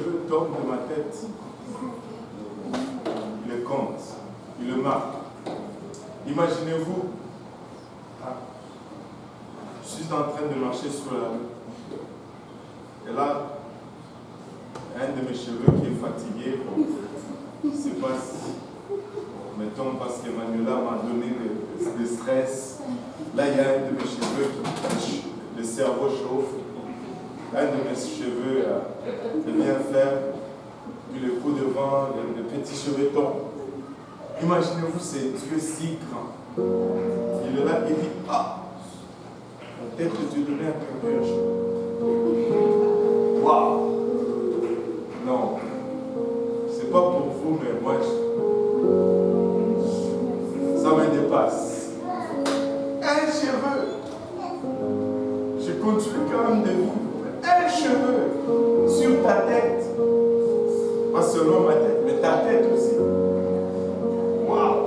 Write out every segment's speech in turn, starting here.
cheveux tombent de ma tête. Il le compte, il le marque. Imaginez-vous, je suis en train de marcher sur la rue. Et là, un de mes cheveux qui est fatigué, bon, je ne sais pas si, mettons parce qu'Emmanuela m'a donné le stress. Là, il y a un de mes cheveux qui, le cerveau chauffe. Un de mes cheveux devient faible. Puis le coup de vent, le petit cheveu tombe. Imaginez-vous ces yeux si grands. Il est là, il dit, ah, peut-être que Dieu donnait à quelqu'un un cheveu. Waouh! Non, c'est pas pour vous, mais moi, ça me dépasse. Un cheveu! Je continue quand même de vivre. Un cheveu sur ta tête. Pas seulement ma tête, mais ta tête aussi. Waouh!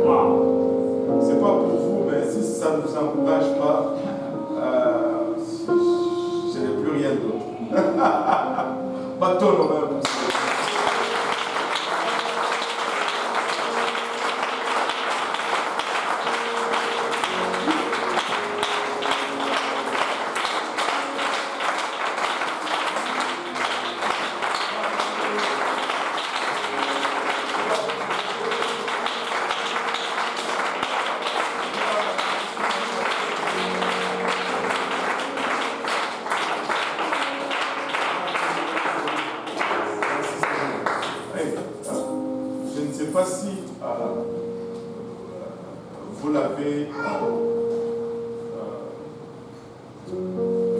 Waouh! C'est pas pour vous, mais si ça ne vous encourage pas, je n'ai plus rien d'autre. Battons nos mains pour ça. Vous l'avez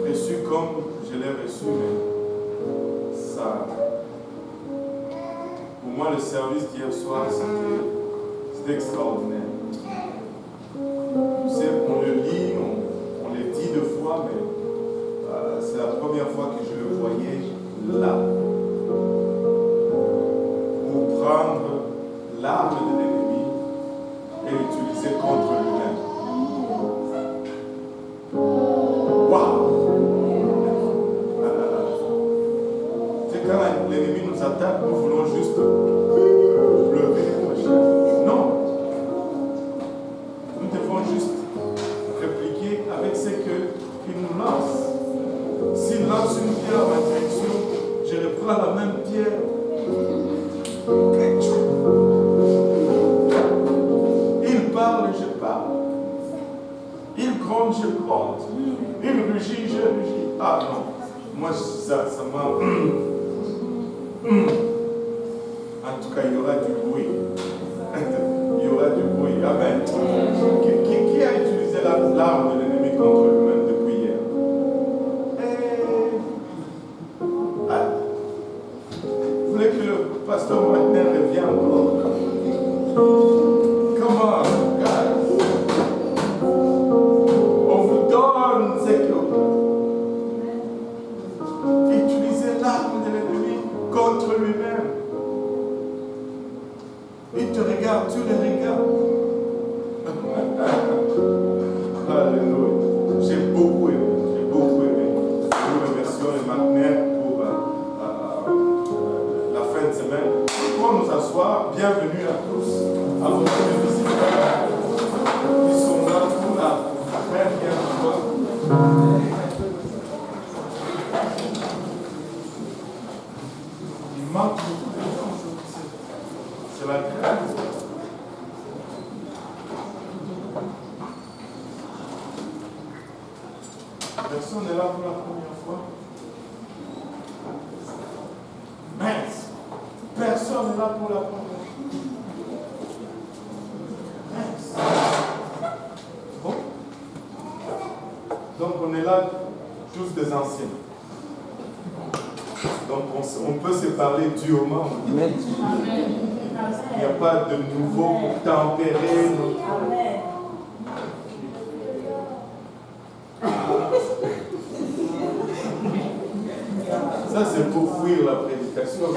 reçu comme je l'ai reçu, mais ça, pour moi, le service d'hier soir, c'était extraordinaire. Tu sais, on le lit, on le dit deux fois, mais c'est la première fois que je le voyais là. Pour prendre l'arme de l'ennemi et l'utiliser contre lui-même. Waouh! C'est quand l'ennemi nous attaque, nous voulons juste pleurer. Non! Nous devons juste répliquer avec ce qu'il nous lance. S'il lance une pierre à ma direction, je reprends la même pierre. Il parle, je parle. Il gronde, je gronde. Il rugit, je rugis. Ah non, moi ça m'a... En tout cas, il y aura du bruit. Il y aura du bruit. Amen. Qui a utilisé l'arme de l'ennemi contre lui-même depuis hier? Vous voulez que le pasteur Wagner revienne encore? Come on, guys. On vous donne ce que... Utilisez l'arme de l'ennemi contre lui-même. Il te regarde, tu le regardes. Alléluia. J'ai beaucoup aimé. Nous remercions les Wagner pour la fin de semaine. Pour nous asseoir, bienvenue à tous, à vos visiteurs qui sont là pour la première fois. Il manque beaucoup de gens. C'est la grève. Personne n'est là pour la première fois. Mince. Personne n'est là pour la première fois. Bon. Donc on est là tous des anciens. Donc on peut se parler durement. Il n'y a pas de nouveau pour tempérer. Ça c'est pour fuir la prédication.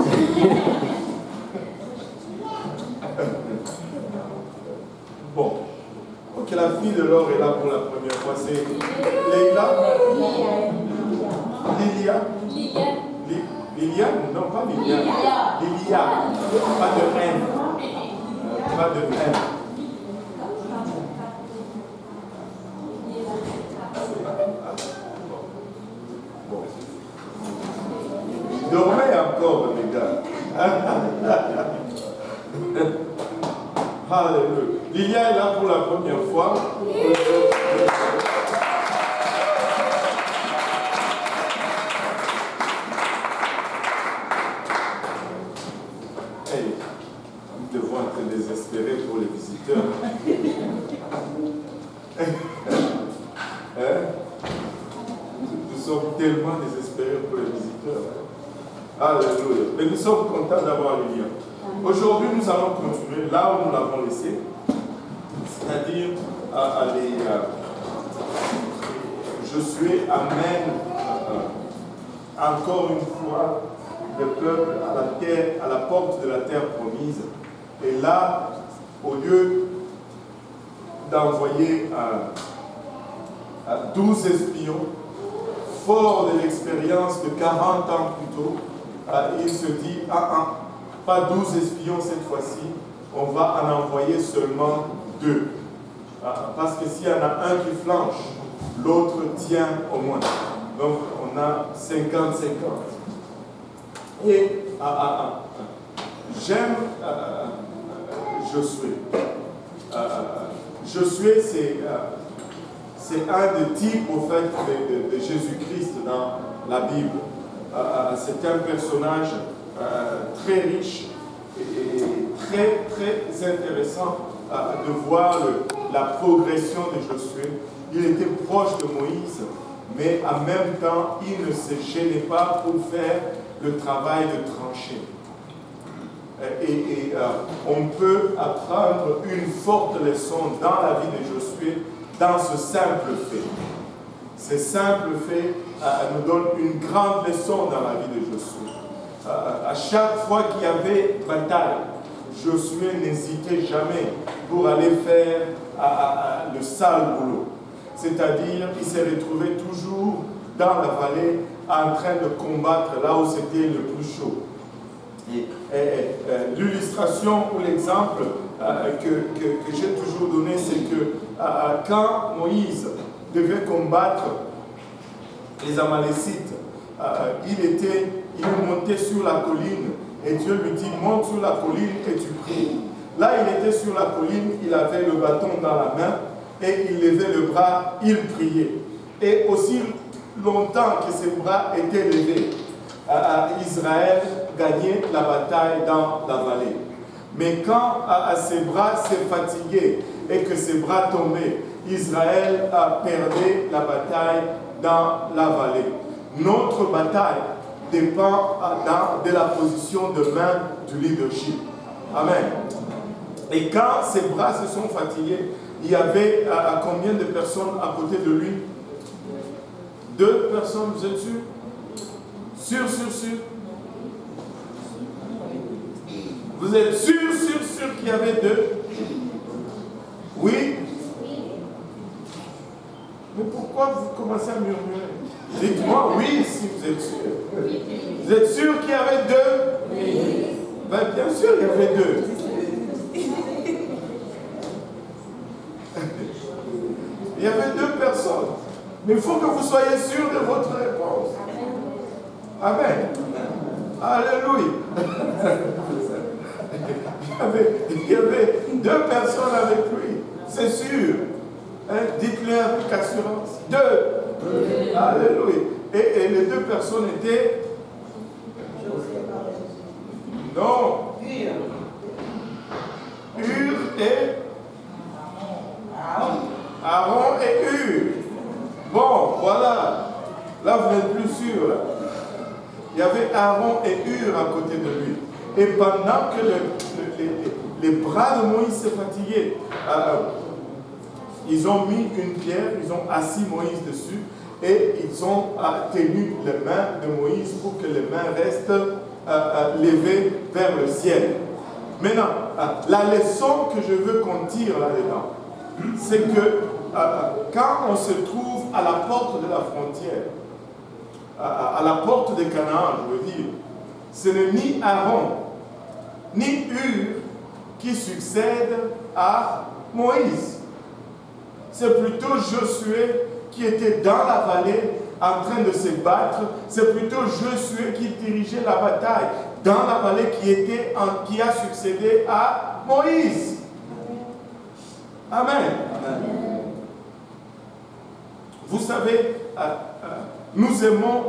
Bon. Ok, la fille de l'or est là pour la première fois. C'est Leila. Lilia. Liliane? Non, pas Liliane. Lilia. Pas de haine. Pas de haine. Bon. Dormez encore, les gars. Alléluia. Lilia est là pour la première fois. Hey, nous devons être désespérés pour les visiteurs. Hein? Nous sommes tellement désespérés pour les visiteurs. Alléluia. Mais nous sommes contents d'avoir Lilia. Aujourd'hui, nous allons continuer là où nous l'avons laissé, c'est-à-dire Josué amène encore une fois le peuple à la terre, à la porte de la terre promise. Et là, au lieu d'envoyer 12 espions, fort de l'expérience de 40 ans plus tôt, il se dit, pas 12 espions cette fois-ci, on va en envoyer seulement 2. Parce que s'il y en a un qui flanche, l'autre tient au moins. Donc on a 50-50. Et j'aime Josué. Josué, c'est un des types au fait de Jésus-Christ dans la Bible. C'est un personnage très riche et très, très intéressant de voir la progression de Josué. Il était proche de Moïse, mais en même temps, il ne se gênait pas pour faire le travail de trancher. On peut apprendre une forte leçon dans la vie de Josué dans ce simple fait. Ce simple fait nous donne une grande leçon dans la vie de Josué. À chaque fois qu'il y avait bataille, Josué n'hésitait jamais pour aller faire le sale boulot. C'est-à-dire, il s'est retrouvé toujours dans la vallée en train de combattre là où c'était le plus chaud. L'illustration ou l'exemple que j'ai toujours donné, c'est que quand Moïse devait combattre les Amalécites, il est monté sur la colline et Dieu lui dit, monte sur la colline et tu pries. Là, il était sur la colline, il avait le bâton dans la main et il levait le bras, il priait. Et aussi longtemps que ses bras étaient levés, Israël gagnait la bataille dans la vallée. Mais quand ses bras s'est fatigué et que ses bras tombaient, Israël perdait la bataille dans la vallée. Notre bataille dépend de la position de main du leadership. Amen. Et quand ses bras se sont fatigués, il y avait combien de personnes à côté de lui? 2 personnes, vous êtes sûr? Sûr. Vous êtes sûr qu'il y avait 2? Oui? Mais pourquoi vous commencez à murmurer? Dites-moi oui si vous êtes sûr. Vous êtes sûr qu'il y avait 2? Oui. Ben, bien sûr, il y avait 2. Il y avait 2 personnes. Mais il faut que vous soyez sûr de votre réponse. Amen. Alléluia. Il y avait 2 personnes avec lui. C'est sûr. Hein? Dites-le avec assurance. 2. Alléluia. Et les 2 personnes étaient... Non. Hur et... Aaron et Hur. Bon, voilà. Là, vous n'êtes plus sûr. Là. Il y avait Aaron et Hur à côté de lui. Et pendant que les bras de Moïse se fatiguaient, ils ont mis une pierre, ils ont assis Moïse dessus et ils ont tenu les mains de Moïse pour que les mains restent levées vers le ciel. Maintenant, la leçon que je veux qu'on tire là-dedans, c'est que quand on se trouve à la porte de la frontière, à la porte de Canaan, je veux dire, ce n'est ni Aaron, ni Hur qui succèdent à Moïse. C'est plutôt Josué qui était dans la vallée en train de se battre. C'est plutôt Josué qui dirigeait la bataille dans la vallée qui a succédé à Moïse. Amen. Amen. Vous savez, nous aimons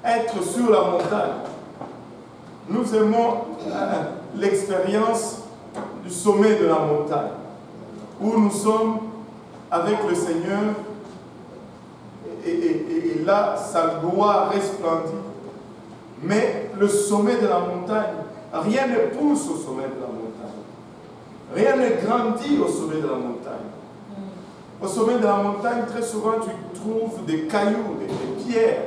être sur la montagne. Nous aimons l'expérience du sommet de la montagne, où nous sommes avec le Seigneur et là, sa gloire resplendit. Mais le sommet de la montagne, rien ne pousse au sommet de la montagne. Rien ne grandit au sommet de la montagne. Au sommet de la montagne, très souvent, tu trouves des cailloux, des pierres.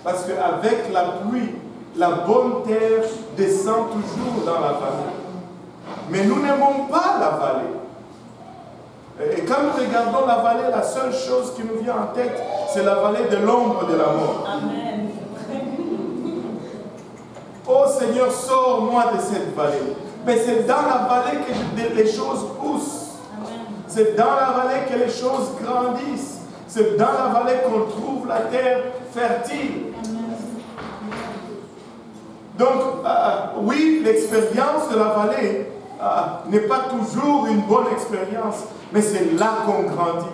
Parce qu'avec la pluie, la bonne terre descend toujours dans la vallée. Mais nous n'aimons pas la vallée. Et quand nous regardons la vallée, la seule chose qui nous vient en tête, c'est la vallée de l'ombre de la mort. Amen. Oh Seigneur, sors-moi de cette vallée. Mais c'est dans la vallée que les choses poussent. C'est dans la vallée que les choses grandissent. C'est dans la vallée qu'on trouve la terre fertile. Donc, oui, l'expérience de la vallée n'est pas toujours une bonne expérience, mais c'est là qu'on grandit.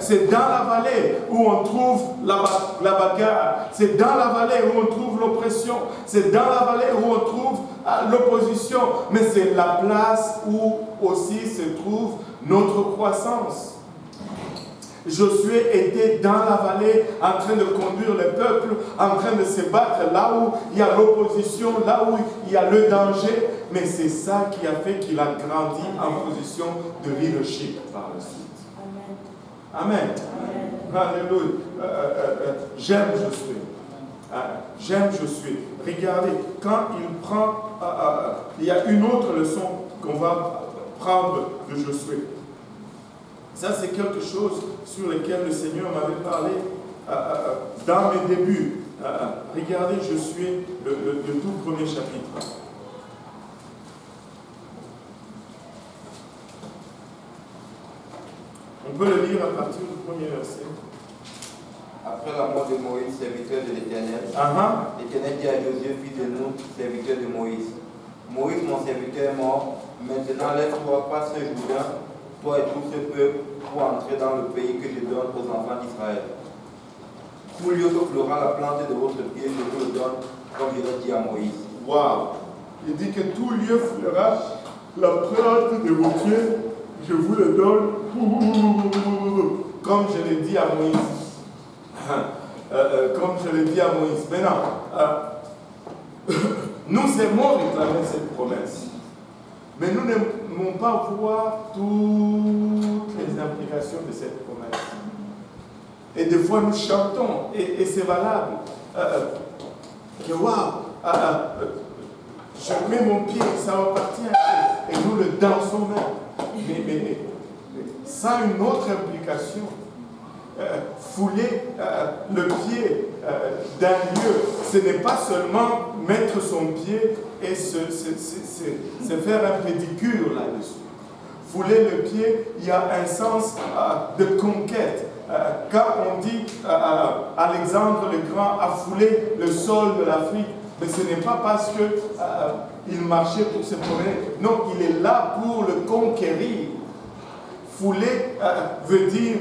C'est dans la vallée où on trouve la bagarre. C'est dans la vallée où on trouve l'oppression. C'est dans la vallée où on trouve l'opposition. Mais c'est la place où aussi se trouve notre croissance. Josué était dans la vallée en train de conduire le peuple, en train de se battre là où il y a l'opposition, là où il y a le danger. Mais c'est ça qui a fait qu'il a grandi en position de leadership par la suite. Amen. Amen. Alléluia. J'aime Josué. J'aime Josué. Regardez, quand il prend, il y a une autre leçon qu'on va prendre de Josué. Ça, c'est quelque chose sur lequel le Seigneur m'avait parlé dans mes débuts. Regardez Josué, le tout premier chapitre. On peut le lire à partir du premier verset. Après la mort de Moïse, serviteur de l'Éternel, l'Éternel dit à Josué, fils de Nun, serviteur de Moïse. Moïse, mon serviteur, est mort. Maintenant, lève-toi, passe ce Jourdain, toi et tout ce peuple, pour entrer dans le pays que je donne aux enfants d'Israël. Tout lieu que florera la plante de votre pied, je vous le donne, comme je l'ai dit à Moïse. Waouh! Il dit que tout lieu florera la plante de vos pieds, je vous le donne, comme je l'ai dit à Moïse. Comme je l'ai dit à Moïse. Maintenant, nous aimons réclamer cette promesse. Mais nous n'aimons pas voir toutes les implications de cette promesse. Et des fois, nous chantons, et c'est valable, que waouh, je mets mon pied, ça m'appartient, et nous le dansons même. Mais sans une autre implication. Fouler le pied d'un lieu, ce n'est pas seulement mettre son pied et se faire un pédicure là-dessus. Fouler le pied, il y a un sens de conquête. Quand on dit Alexandre le Grand a foulé le sol de l'Afrique, mais ce n'est pas parce qu'il marchait pour se promener. Non, il est là pour le conquérir. Fouler veut dire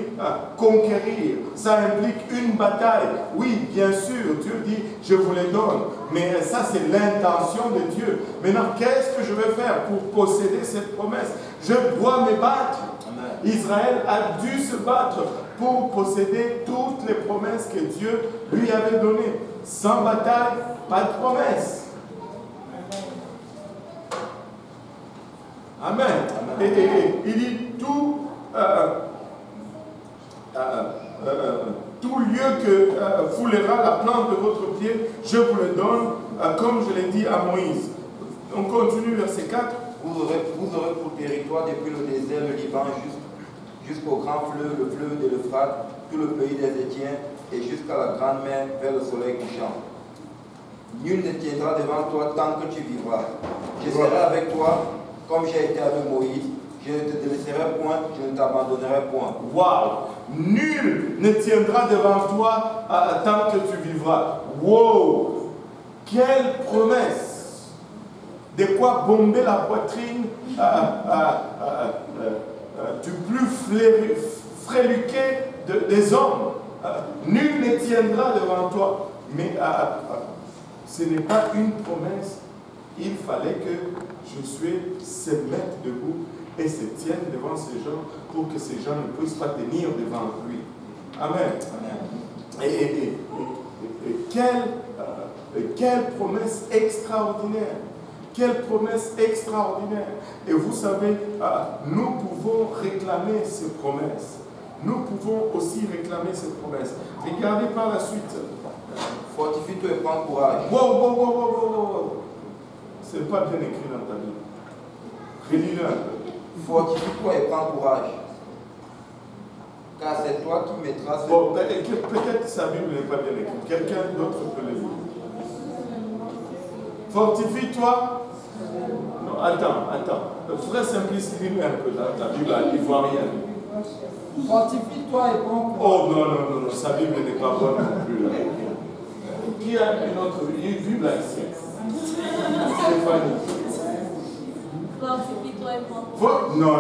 conquérir. Ça implique une bataille. Oui, bien sûr, Dieu dit, je vous les donne. Mais ça, c'est l'intention de Dieu. Maintenant, qu'est-ce que je vais faire pour posséder cette promesse? Je dois me battre. Amen. Israël a dû se battre pour posséder toutes les promesses que Dieu lui avait données. Sans bataille, pas de promesse. Amen. Amen. Et il dit tout lieu que foulera la plante de votre pied, je vous le donne, comme je l'ai dit à Moïse. On continue verset 4. Vous aurez pour territoire depuis le désert, le Liban, jusqu'au grand fleuve, le fleuve de l'Euphrate, tout le pays des Étiens, et jusqu'à la grande mer vers le soleil couchant. Nul ne tiendra devant toi tant que tu vivras. Je serai avec toi comme j'ai été avec Moïse. Je ne te délaisserai point, je ne t'abandonnerai point. Waouh! Nul ne tiendra devant toi tant que tu vivras. Wow! Quelle promesse! De quoi bomber la poitrine du plus fréluqué des hommes. Nul ne tiendra devant toi. Mais ce n'est pas une promesse. Il fallait que Josué se mette debout et se tienne devant ces gens pour que ces gens ne puissent pas tenir devant lui. Amen. Et quelle promesse extraordinaire. Quelle promesse extraordinaire. Et vous savez, nous pouvons réclamer ces promesses. Nous pouvons aussi réclamer ces promesses. Regardez par la suite. Fortifie-toi et prends courage. Wow. C'est pas bien écrit dans ta Bible. Relis-le un peu. Fortifie-toi et prends courage. Car c'est toi qui mettras ce... Bon, peut-être que sa Bible n'est pas bien écrite. Quelqu'un d'autre peut le lire. Fortifie-toi. Non, attends. Frère Simplice, lis-le un peu dans ta Bible à l'ivoirienne. Fortifie-toi et prends courage. Oh non, sa Bible n'est pas bonne non plus. Là. Qui a une autre Bible là ici? Stéphanie. Fortifie-toi et prends courage. Non.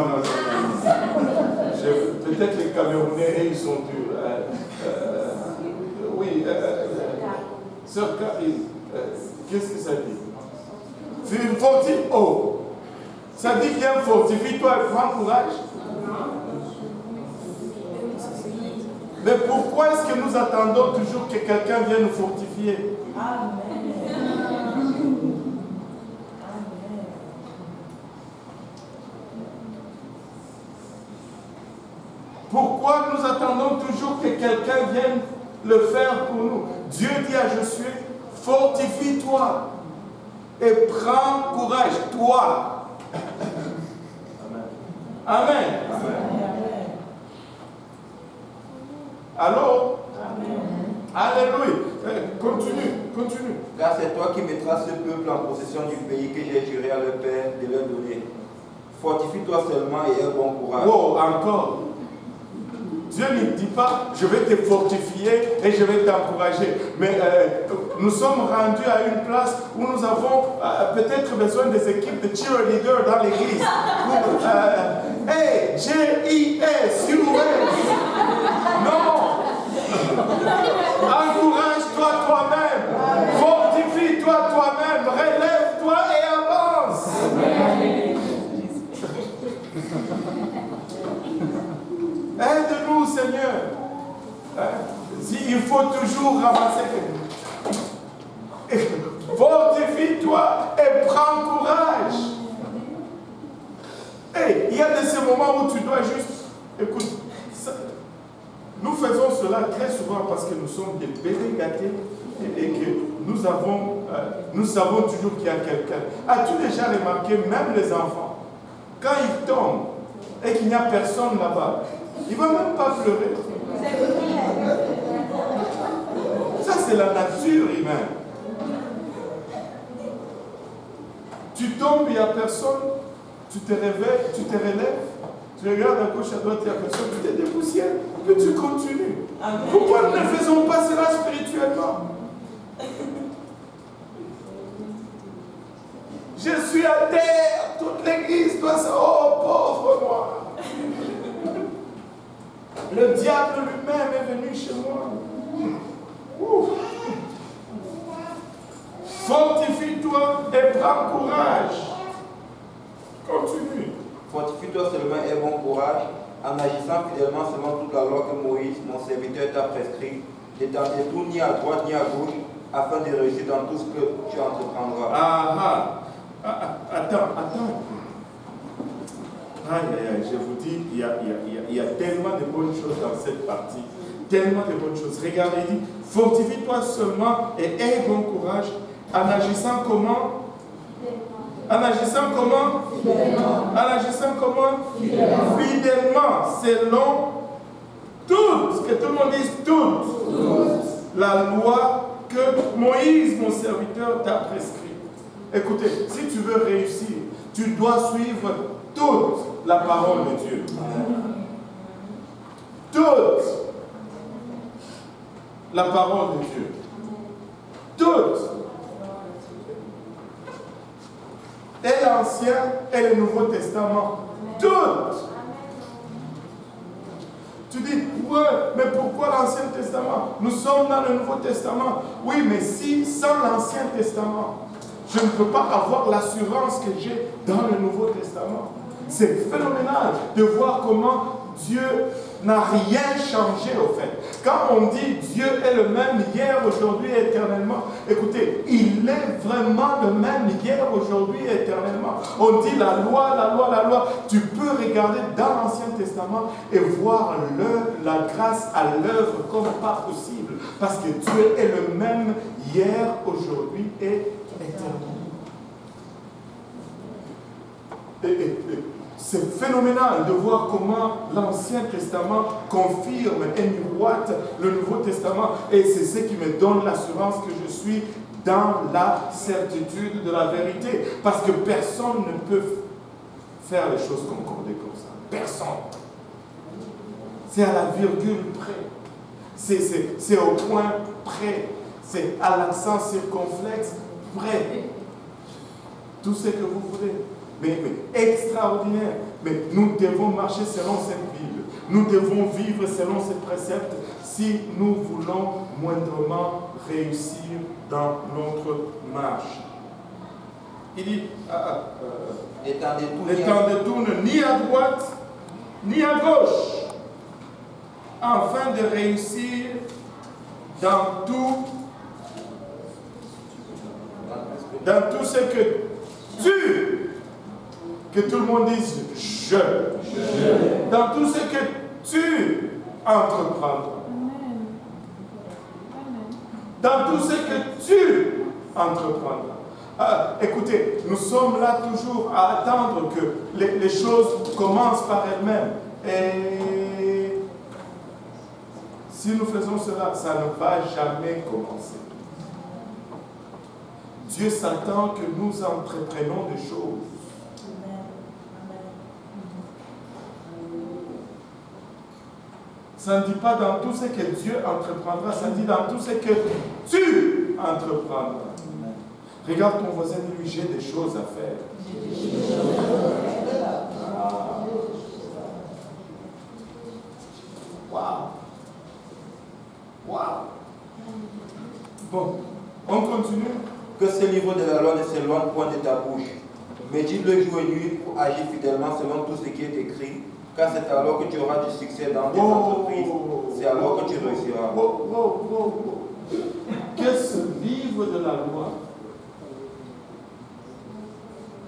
Peut-être les Camerounais, ils sont durs. Oui, Sœur Karine, qu'est-ce que ça dit? Ça dit bien fortifie-toi et prends courage. Mais pourquoi est-ce que nous attendons toujours que quelqu'un vienne nous fortifier? Pourquoi nous attendons toujours que quelqu'un vienne le faire pour nous? Dieu dit à Josué, fortifie-toi et prends courage, toi. Amen. Alors, alléluia. Continue. Car c'est toi qui mettras ce peuple en possession du pays que j'ai juré à leur père de leur donner. Fortifie-toi seulement et aie bon courage. Wow, encore. Dieu ne dit pas, je vais te fortifier et je vais t'encourager. Mais nous sommes rendus à une place où nous avons peut-être besoin des équipes de cheerleaders dans l'église. Hey, G-I-S, non. Encourage-toi toi-même. Fortifie-toi toi-même. Relève-toi et avance. Aide-nous, Seigneur. Il faut toujours ramasser. Fortifie-toi et prends courage. Hey, il y a de ces moments où tu dois juste... Écoute, nous faisons cela très souvent parce que nous sommes des bébés gâtés et que nous savons toujours qu'il y a quelqu'un. As-tu déjà remarqué, même les enfants, quand ils tombent et qu'il n'y a personne là-bas, il ne va même pas pleurer. Ça, c'est la nature humaine. Tu tombes, il n'y a personne, tu te réveilles, tu te relèves, tu regardes à gauche, à droite, il n'y a personne, tu te dépoussières, puis tu continues. Pourquoi nous ne faisons pas cela spirituellement? Je suis à terre, toute l'église doit se... Oh, pauvre moi! Le diable lui-même est venu chez moi. Ouf. Fortifie-toi et prends courage. Continue. Fortifie-toi seulement et bon courage, en agissant fidèlement selon toute la loi que Moïse, mon serviteur, t'a prescrit, ne t'en détourne ni à droite ni à gauche, afin de réussir dans tout ce que tu entreprendras. Attends. Aïe, je vous dis, il y a tellement de bonnes choses dans cette partie. Tellement de bonnes choses. Regardez, il dit, fortifie-toi seulement et aie bon courage, en agissant comment? Fidèlement, selon toutes, que tout le monde dise toutes. la loi que Moïse, mon serviteur, t'a prescrite. Écoutez, si tu veux réussir, tu dois suivre toute la parole de Dieu. Toute la parole de Dieu. Toute. Et l'Ancien et le Nouveau Testament. Toutes. Tu dis, ouais, mais pourquoi l'Ancien Testament? Nous sommes dans le Nouveau Testament. Oui, mais si sans l'Ancien Testament, je ne peux pas avoir l'assurance que j'ai dans le Nouveau Testament. C'est phénoménal de voir comment Dieu n'a rien changé au fait. Quand on dit Dieu est le même hier, aujourd'hui et éternellement, écoutez, il est vraiment le même hier, aujourd'hui et éternellement. On dit la loi, la loi, la loi. Tu peux regarder dans l'Ancien Testament et voir la grâce à l'œuvre comme pas possible. Parce que Dieu est le même hier, aujourd'hui et éternellement. C'est phénoménal de voir comment l'Ancien Testament confirme et miroite le Nouveau Testament. Et c'est ce qui me donne l'assurance que je suis dans la certitude de la vérité. Parce que personne ne peut faire les choses concordées comme ça. Personne. C'est à la virgule près. C'est au point près. C'est à l'accent circonflexe près. Tout ce que vous voulez. Mais extraordinaire. Mais nous devons marcher selon cette Bible. Nous devons vivre selon ces préceptes si nous voulons moindrement réussir dans notre marche. Il dit, ne t'en détourne ni à droite, ni à gauche, afin de réussir dans tout ce que tout le monde dise je. Dans tout ce que tu entreprendras. Dans tout ce que tu entreprendras. Écoutez, nous sommes là toujours à attendre que les choses commencent par elles-mêmes. Et si nous faisons cela, ça ne va jamais commencer. Dieu s'attend que nous entreprenons des choses. Ça ne dit pas dans tout ce que Dieu entreprendra, ça dit dans tout ce que tu entreprendras. Regarde ton voisin et lui, j'ai des choses à faire. Waouh! Waouh! Bon, on continue. Que ce livre de la loi ne s'éloigne point de ta bouche. Médite le jour et nuit pour agir fidèlement selon tout ce qui est écrit. Car c'est alors que tu auras du succès dans tes entreprises. C'est alors que tu réussiras. Que ce livre de la loi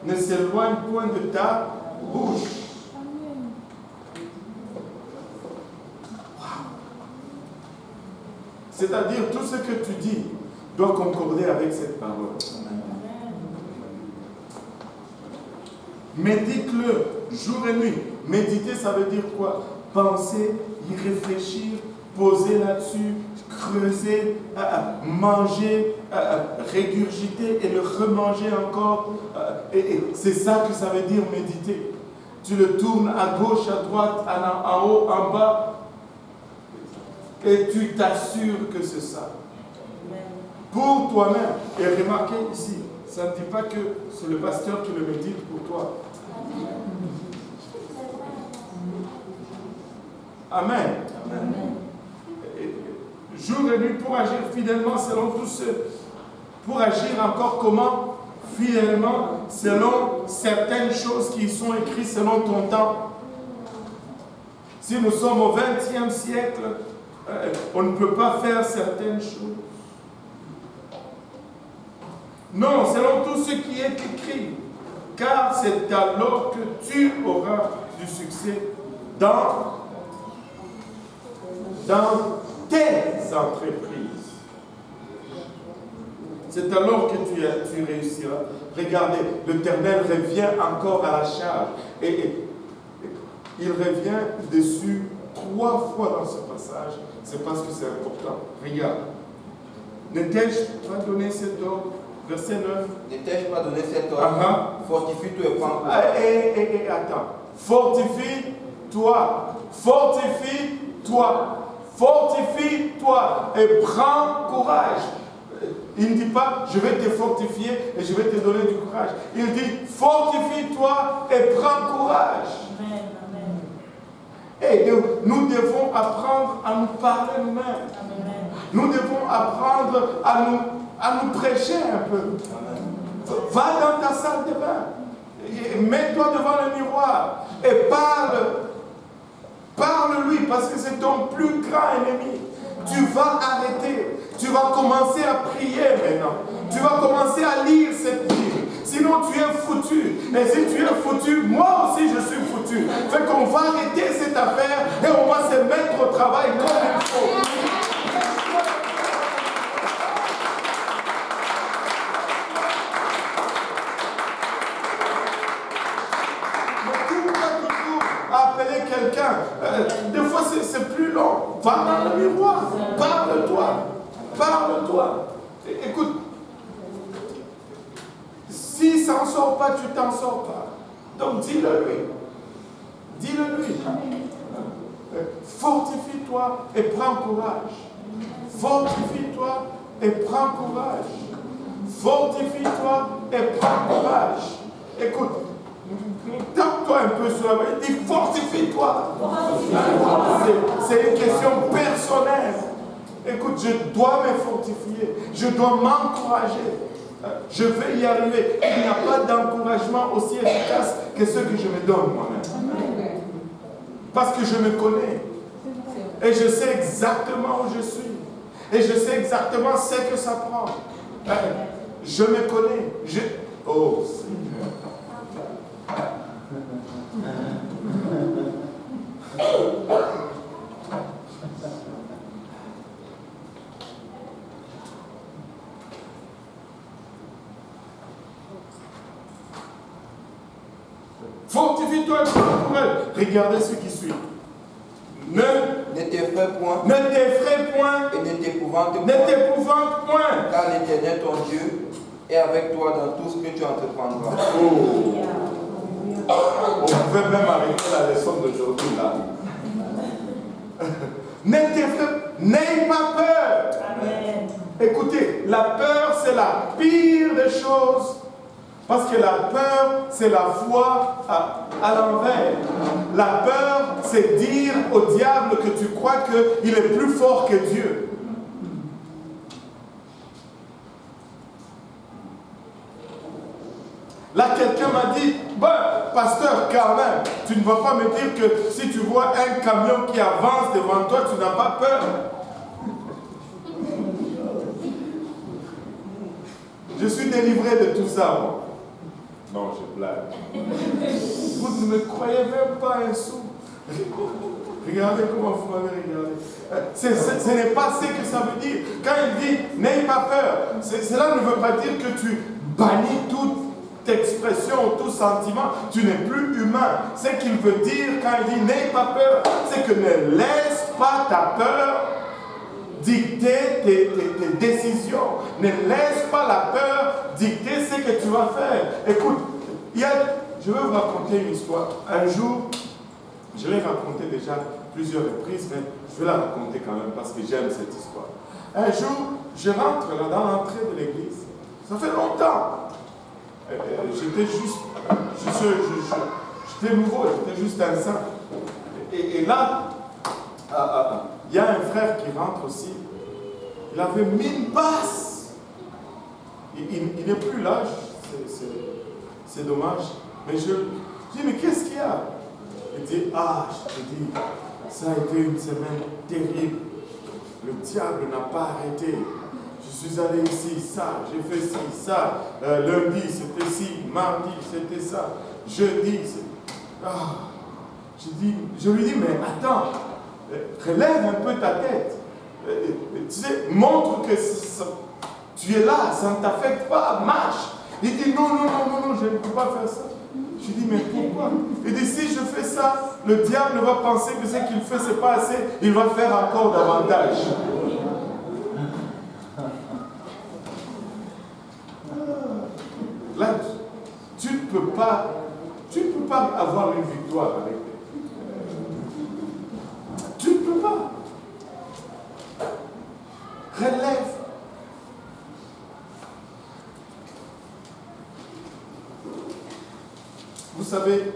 ne s'éloigne point de ta bouche. C'est-à-dire, tout ce que tu dis doit concorder avec cette parole. Médite-le jour et nuit. Méditer, ça veut dire quoi? Penser, y réfléchir, poser là-dessus, creuser, manger, régurgiter et le remanger encore. Et c'est ça que ça veut dire méditer. Tu le tournes à gauche, à droite, en haut, en bas, et tu t'assures que c'est ça. Pour toi-même. Et remarquez ici, ça ne dit pas que c'est le pasteur qui le médite pour toi. Amen. Amen. Jour et nuit pour agir fidèlement selon tout ce. Pour agir encore comment? Fidèlement selon certaines choses qui sont écrites selon ton temps. Si nous sommes au XXe siècle, on ne peut pas faire certaines choses. Non, selon tout ce qui est écrit. Car c'est alors que tu auras du succès dans tes entreprises. C'est alors que tu réussiras. Regardez, l'Éternel revient encore à la charge. Et il revient dessus 3 fois dans ce passage. C'est parce que c'est important. Regarde. Ne t'ai-je pas donné cet ordre? Verset 9. Ne t'ai-je pas donné cet ordre? Fortifie-toi et prends courage. Attends. Fortifie-toi. Fortifie-toi. Fortifie-toi et prends courage. Il ne dit pas, je vais te fortifier et je vais te donner du courage. Il dit, fortifie-toi et prends courage. Amen. Amen. Et nous devons apprendre à nous parler nous-mêmes. Amen. Nous devons apprendre à nous prêcher un peu. Amen. Va dans ta salle de bain. Mets-toi devant le miroir et parle-lui parce que c'est ton plus grand ennemi. Tu vas arrêter. Tu vas commencer à prier maintenant. Tu vas commencer à lire cette Bible. Sinon, tu es foutu. Et si tu es foutu, moi aussi je suis foutu. Fait qu'on va arrêter cette affaire et on va se mettre au travail comme il faut. Appeler quelqu'un. Des fois, c'est plus long. Va dans le miroir. Parle-toi. Parle-toi. Écoute, si ça n'en sort pas, tu t'en sors pas. Donc, dis-le lui. Dis-le lui. Fortifie-toi et prends courage. Fortifie-toi et prends courage. Fortifie-toi et prends courage. Écoute. Tape-toi un peu sur la voie. Dis fortifie-toi. C'est une question personnelle. Écoute, je dois me fortifier. Je dois m'encourager. Je vais y arriver. Il n'y a pas d'encouragement aussi efficace que ce que je me donne moi-même. Parce que je me connais. Et je sais exactement où je suis. Et je sais exactement ce que ça prend. Je me connais. Oh Seigneur. Fortifie-toi et prends courage. Regardez ce qui suit. Ne t'effraie point. Ne t'effraie point. Et ne t'épouvante point. Ne t'épouvante point. Car l'Éternel ton Dieu est avec toi dans tout ce que tu entreprendras. Oh. On pouvait même arrêter la leçon d'aujourd'hui là. N'aie pas peur. Amen. Écoutez, la peur c'est la pire des choses. Parce que la peur, c'est la foi à l'envers. La peur, c'est dire au diable que tu crois qu'il est plus fort que Dieu. Là, quelqu'un m'a dit, pasteur, quand même, tu ne vas pas me dire que si tu vois un camion qui avance devant toi, tu n'as pas peur. Je suis délivré de tout ça, moi. Non, je blague. Vous ne me croyez même pas un sou. Regardez comment vous m'avez regardé. Ce n'est pas ce que ça veut dire. Quand il dit « n'aie pas peur », cela ne veut pas dire que tu bannis toute expression, tout sentiment. Tu n'es plus humain. Ce qu'il veut dire quand il dit « n'aie pas peur », c'est que ne laisse pas ta peur dicter tes décisions. Ne laisse pas la peur dicter ce que tu vas faire. Écoute, je vais vous raconter une histoire. Un jour, je l'ai raconté déjà plusieurs reprises, mais je vais la raconter quand même parce que j'aime cette histoire. Un jour, je rentre là dans l'entrée de l'église. Ça fait longtemps. J'étais j'étais nouveau, j'étais juste un saint. Et là, il y a un frère qui rentre aussi. Il avait mine basse. Il n'est plus là, c'est dommage. Mais je dis, mais qu'est-ce qu'il y a? Il dit, je te dis, ça a été une semaine terrible. Le diable n'a pas arrêté. Je suis allé ici, ça, j'ai fait ci, ça. Lundi, c'était ci, mardi, c'était ça. Jeudi, c'est... Je lui dis, mais attends, relève un peu ta tête. Tu sais, montre que tu es là, ça ne t'affecte pas, marche. Il dit, non, je ne peux pas faire ça. Je dis, mais pourquoi? Il dit, si je fais ça, le diable va penser que ce qu'il fait, ce n'est pas assez, il va faire encore davantage. Là, tu ne peux pas avoir une victoire avec eux. Tu ne peux pas. Relève. Vous savez,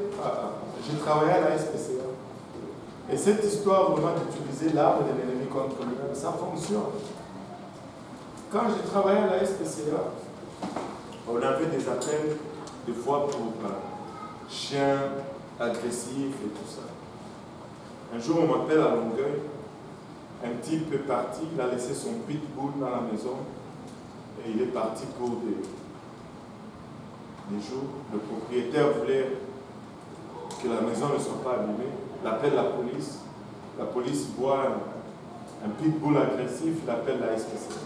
j'ai travaillé à la SPCA. Et cette histoire vraiment d'utiliser l'arme de l'ennemi contre lui-même, ça fonctionne. Quand j'ai travaillé à la SPCA, on avait des appels, des fois pour chiens agressifs et tout ça. Un jour, on m'appelle à Longueuil. Un type est parti, il a laissé son pitbull dans la maison et il est parti pour des jours. Le propriétaire voulait que la maison ne soit pas abîmée. Il appelle la police. La police voit un pitbull agressif, il appelle la SPCA.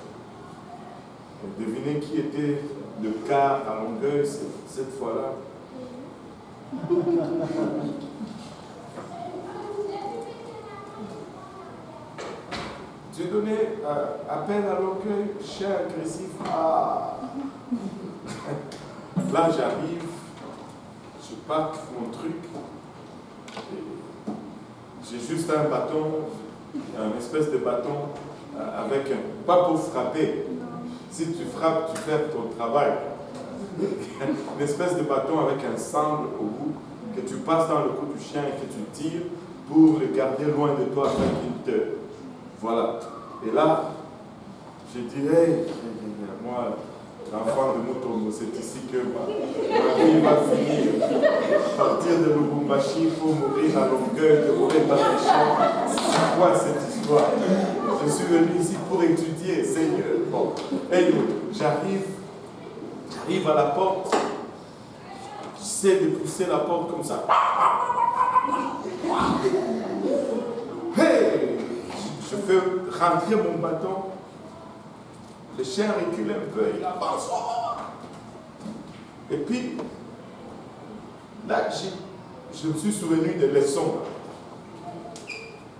Et devinez qui était le car à Longueuil cette fois-là. J'ai donné appel à Longueuil, chien agressif. Là, j'arrive, je pack mon truc. J'ai juste un bâton, une espèce de bâton avec pas pour frapper. Si tu frappes, tu fais ton travail. Une espèce de bâton avec un sangle au bout que tu passes dans le cou du chien et que tu tires pour le garder loin de toi afin qu'il te... Voilà. Et là, je dirais, moi, l'enfant de Mutombo, c'est ici que ma vie va finir. Partir de Lubumbashi pour mourir à Longueuil, de mourir dans les champs. C'est quoi cette histoire? Je suis venu ici pour étudier, Seigneur. Bon, anyway, j'arrive à la porte. J'essaie de pousser la porte comme ça. Hey! Je fais rentrer mon bâton. Le chien recule un peu, il avance. Et puis, là, je me suis souvenu de leçons.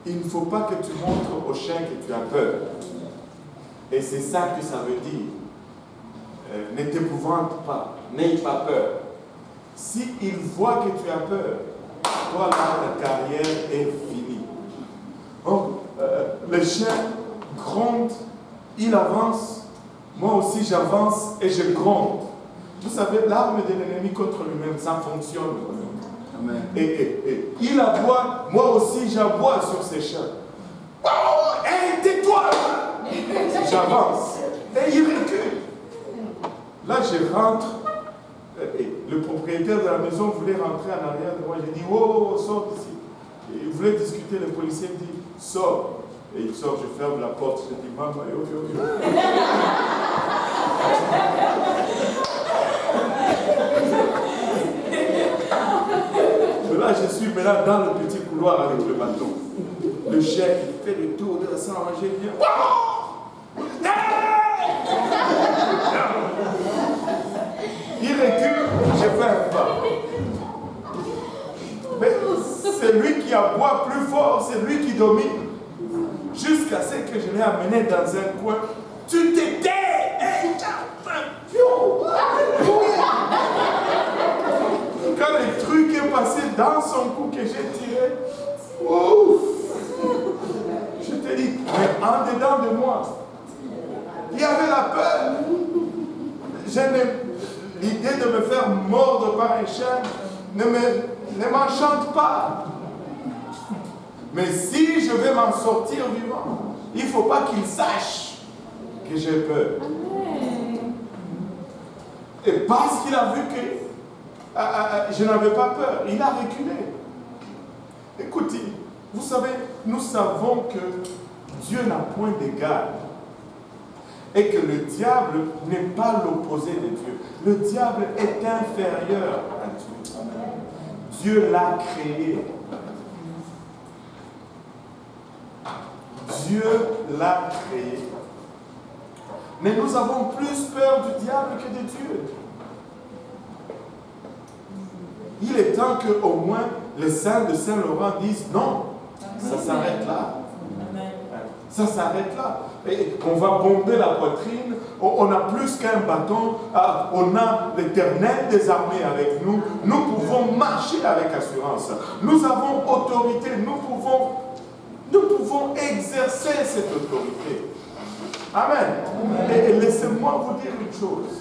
Il ne faut pas que tu montres au chien que tu as peur. Et c'est ça que ça veut dire. Ne t'épouvante pas, n'aie pas peur. S'il voit que tu as peur, toi là, ta carrière est finie. Donc, le chien gronde, il avance, moi aussi j'avance et je gronde. Vous savez, l'arme de l'ennemi contre lui-même, ça fonctionne. Amen. Et il aboie, moi aussi j'aboie sur ces chiens. Oh, hé, tais-toi! J'avance. Et il recule. Là, je rentre. Et le propriétaire de la maison voulait rentrer en arrière de moi. J'ai dit, oh, sors d'ici. Et il voulait discuter. Le policier me dit, sors. Et il sort, je ferme la porte. Je dis, maman, yo, yo, yo. Là, je suis maintenant dans le petit couloir avec le bâton. Le chien, il fait le tour de la salle à manger. Il vient. Il recule, je fais un pas. Mais c'est lui qui aboie plus fort, c'est lui qui domine. Jusqu'à ce que je l'ai amené dans un coin. Tu t'étais! Quand le truc est passé dans son cou que j'ai tiré, ouf, je te dis, mais en dedans de moi, il y avait la peur. L'idée de me faire mordre par un chien ne m'enchante pas. Mais si je vais m'en sortir vivant, il ne faut pas qu'il sache que j'ai peur. Et parce qu'il a vu que je n'avais pas peur, il a reculé. Écoutez, vous savez, nous savons que Dieu n'a point d'égard. Et que le diable n'est pas l'opposé de Dieu. Le diable est inférieur à Dieu. Dieu l'a créé. Dieu l'a créé. Mais nous avons plus peur du diable que de Dieu. Il est temps qu'au moins les saints de Saint-Laurent disent non, ça s'arrête là. Ça s'arrête là. Et on va bomber la poitrine. On a plus qu'un bâton. On a l'Éternel des armées avec nous. Nous pouvons marcher avec assurance. Nous avons autorité. Nous pouvons exercer cette autorité. Amen. Et laissez-moi vous dire une chose.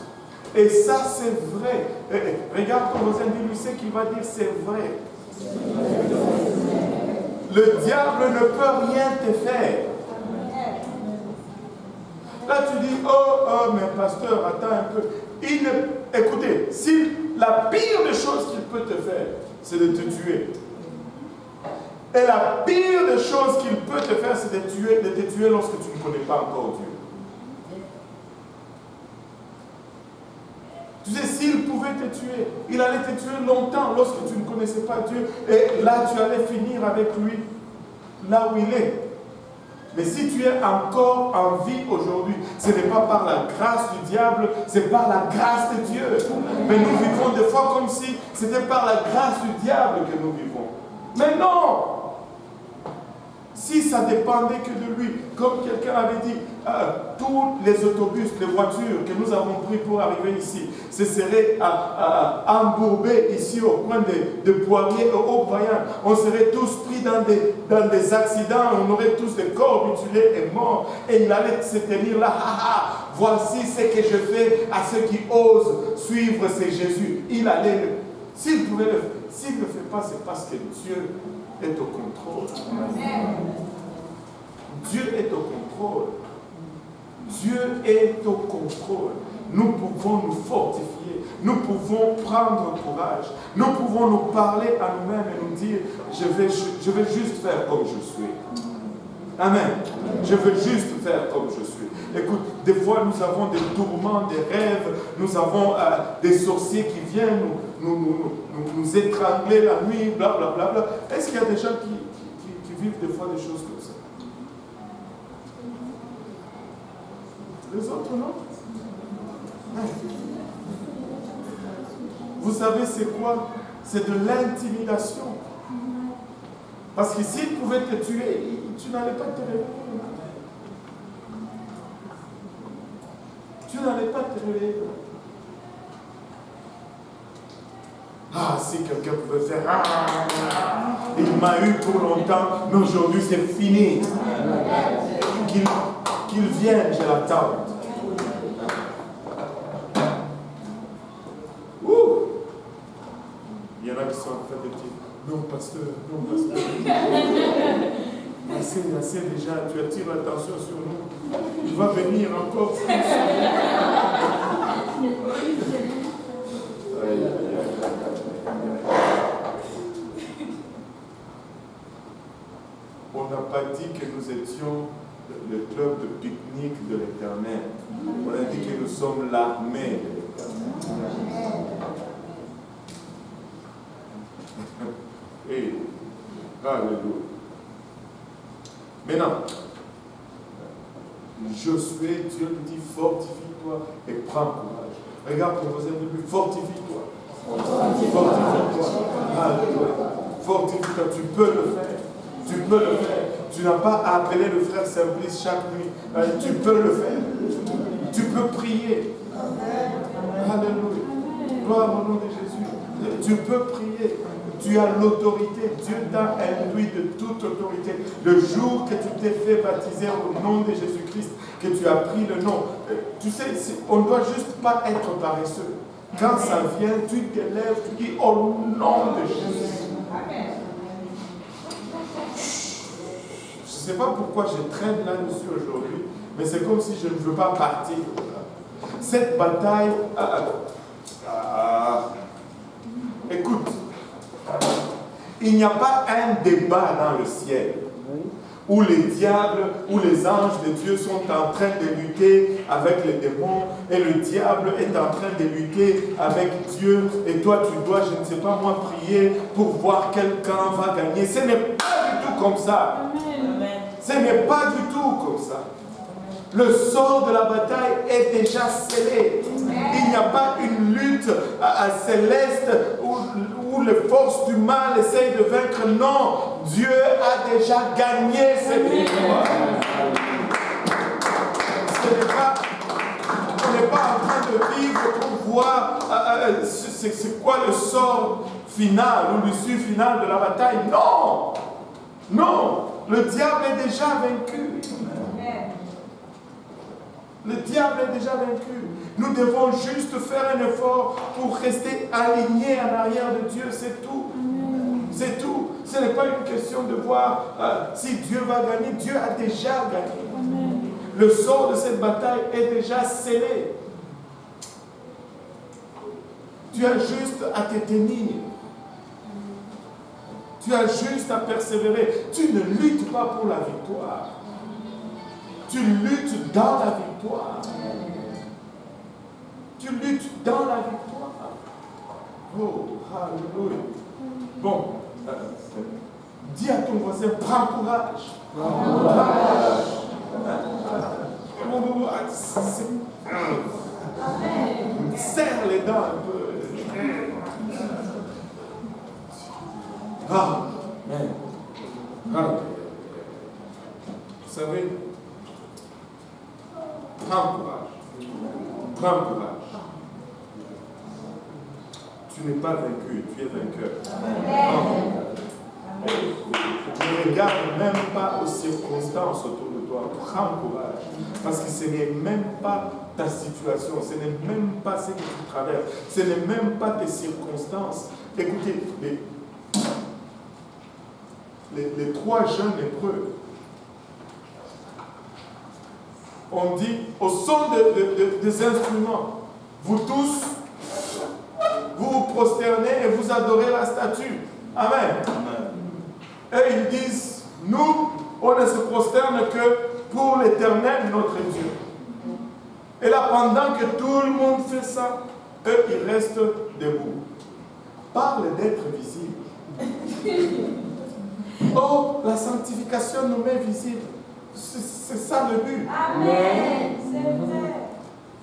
Et ça, c'est vrai. Regarde ton voisin, dis-lui ce qu'il va dire, c'est vrai. Le diable ne peut rien te faire. Là, tu dis, oh, mais pasteur, attends un peu. Écoutez, si la pire des choses qu'il peut te faire, c'est de te tuer. Et la pire des choses qu'il peut te faire, c'est de te tuer lorsque tu ne connais pas encore Dieu. Tu sais, s'il pouvait te tuer, il allait te tuer longtemps lorsque tu ne connaissais pas Dieu. Et là, tu allais finir avec lui, là où il est. Mais si tu es encore en vie aujourd'hui, ce n'est pas par la grâce du diable, c'est par la grâce de Dieu. Mais nous vivons des fois comme si c'était par la grâce du diable que nous vivons. Mais non! Si ça dépendait que de lui, comme quelqu'un avait dit, tous les autobus, les voitures que nous avons pris pour arriver ici, se seraient embourbés ici au coin de Poirier, au Haut-Payan. On serait tous pris dans des accidents, on aurait tous des corps mutilés et morts. Et il allait se tenir là, voici ce que je fais à ceux qui osent suivre, c'est Jésus. Il allait, s'il pouvait le faire, s'il ne le fait pas, c'est parce que Dieu est au contrôle. Dieu est au contrôle. Dieu est au contrôle. Nous pouvons nous fortifier. Nous pouvons prendre courage. Nous pouvons nous parler à nous-mêmes et nous dire, je vais juste faire comme je suis. Amen. Je veux juste faire comme je suis. Écoute, des fois nous avons des tourments, des rêves, nous avons des sorciers qui viennent nous étrangler la nuit, blablabla. Bla, bla. Est-ce qu'il y a des gens qui vivent des fois des choses comme ça? Les autres, non? Vous savez c'est quoi? C'est de l'intimidation. Parce que s'il pouvait te tuer, tu n'allais pas te réveiller. Tu n'allais pas te réveiller. Ah, si quelqu'un pouvait faire, il m'a eu pour longtemps, mais aujourd'hui c'est fini. Qu'il vienne, je l'attends. Il y en a qui sont en train de dire, non pasteur, assez déjà, tu attires l'attention sur nous. Il va venir encore. On n'a pas dit que nous étions le club de pique-nique de l'Éternel. On a dit que nous sommes l'armée de l'Éternel. Et, alléluia. Maintenant, Josué, Dieu lui dit, fortifie-toi et prends courage. Regarde ton voisin, dis-lui, fortifie-toi. Fortifie-toi. Alléluia. Fortifie-toi, tu peux le faire. Tu peux le faire. Tu n'as pas à appeler le frère Simplice chaque nuit. Tu peux le faire. Tu peux prier. Alléluia. Gloire au nom de Jésus. Tu peux prier. Tu as l'autorité. Dieu t'a induit de toute autorité. Le jour que tu t'es fait baptiser au nom de Jésus-Christ, que tu as pris le nom, tu sais, on ne doit juste pas être paresseux. Quand ça vient, tu te lèves, tu dis au nom de Jésus. Je ne sais pas pourquoi je traîne là-dessus aujourd'hui, mais c'est comme si je ne veux pas partir. Cette bataille, écoute, il n'y a pas un débat dans le ciel où les diables, où les anges de Dieu sont en train de lutter avec les démons et le diable est en train de lutter avec Dieu et toi tu dois, je ne sais pas moi, prier pour voir quel camp va gagner. Ce n'est pas du tout comme ça. Ce n'est pas du tout comme ça. Le sort de la bataille est déjà scellé. Il n'y a pas une lutte céleste où les forces du mal essayent de vaincre. Non, Dieu a déjà gagné cette victoire. on n'est pas en train de vivre pour voir c'est quoi le sort final ou l'issue finale de la bataille. Non! Non! Le diable est déjà vaincu. Le diable est déjà vaincu. Nous devons juste faire un effort pour rester alignés en arrière de Dieu, c'est tout. C'est tout. Ce n'est pas une question de voir si Dieu va gagner. Dieu a déjà gagné. Le sort de cette bataille est déjà scellé. Tu as juste à te tenir. Tu as juste à persévérer. Tu ne luttes pas pour la victoire. Tu luttes dans la victoire. Tu luttes dans la victoire. Oh, alléluia. Bon, dis à ton voisin, prends courage. Prends courage. Serre les dents un peu. Amen. Vous savez, prends courage. Prends courage. Tu n'es pas vaincu, tu es vainqueur. Ne regarde même pas aux circonstances autour de toi. Prends courage. Parce que ce n'est même pas ta situation, ce n'est même pas ce que tu traverses, ce n'est même pas tes circonstances. Écoutez, les trois jeunes hébreux, on dit au son des instruments, vous tous, vous vous prosternez et vous adorez la statue. Amen. Et ils disent, nous, on ne se prosterne que pour l'Éternel, notre Dieu. Et là, pendant que tout le monde fait ça, eux, ils restent debout. Parle d'être visible. Oh, la sanctification nous met visible. C'est ça le but. Amen. C'est vrai.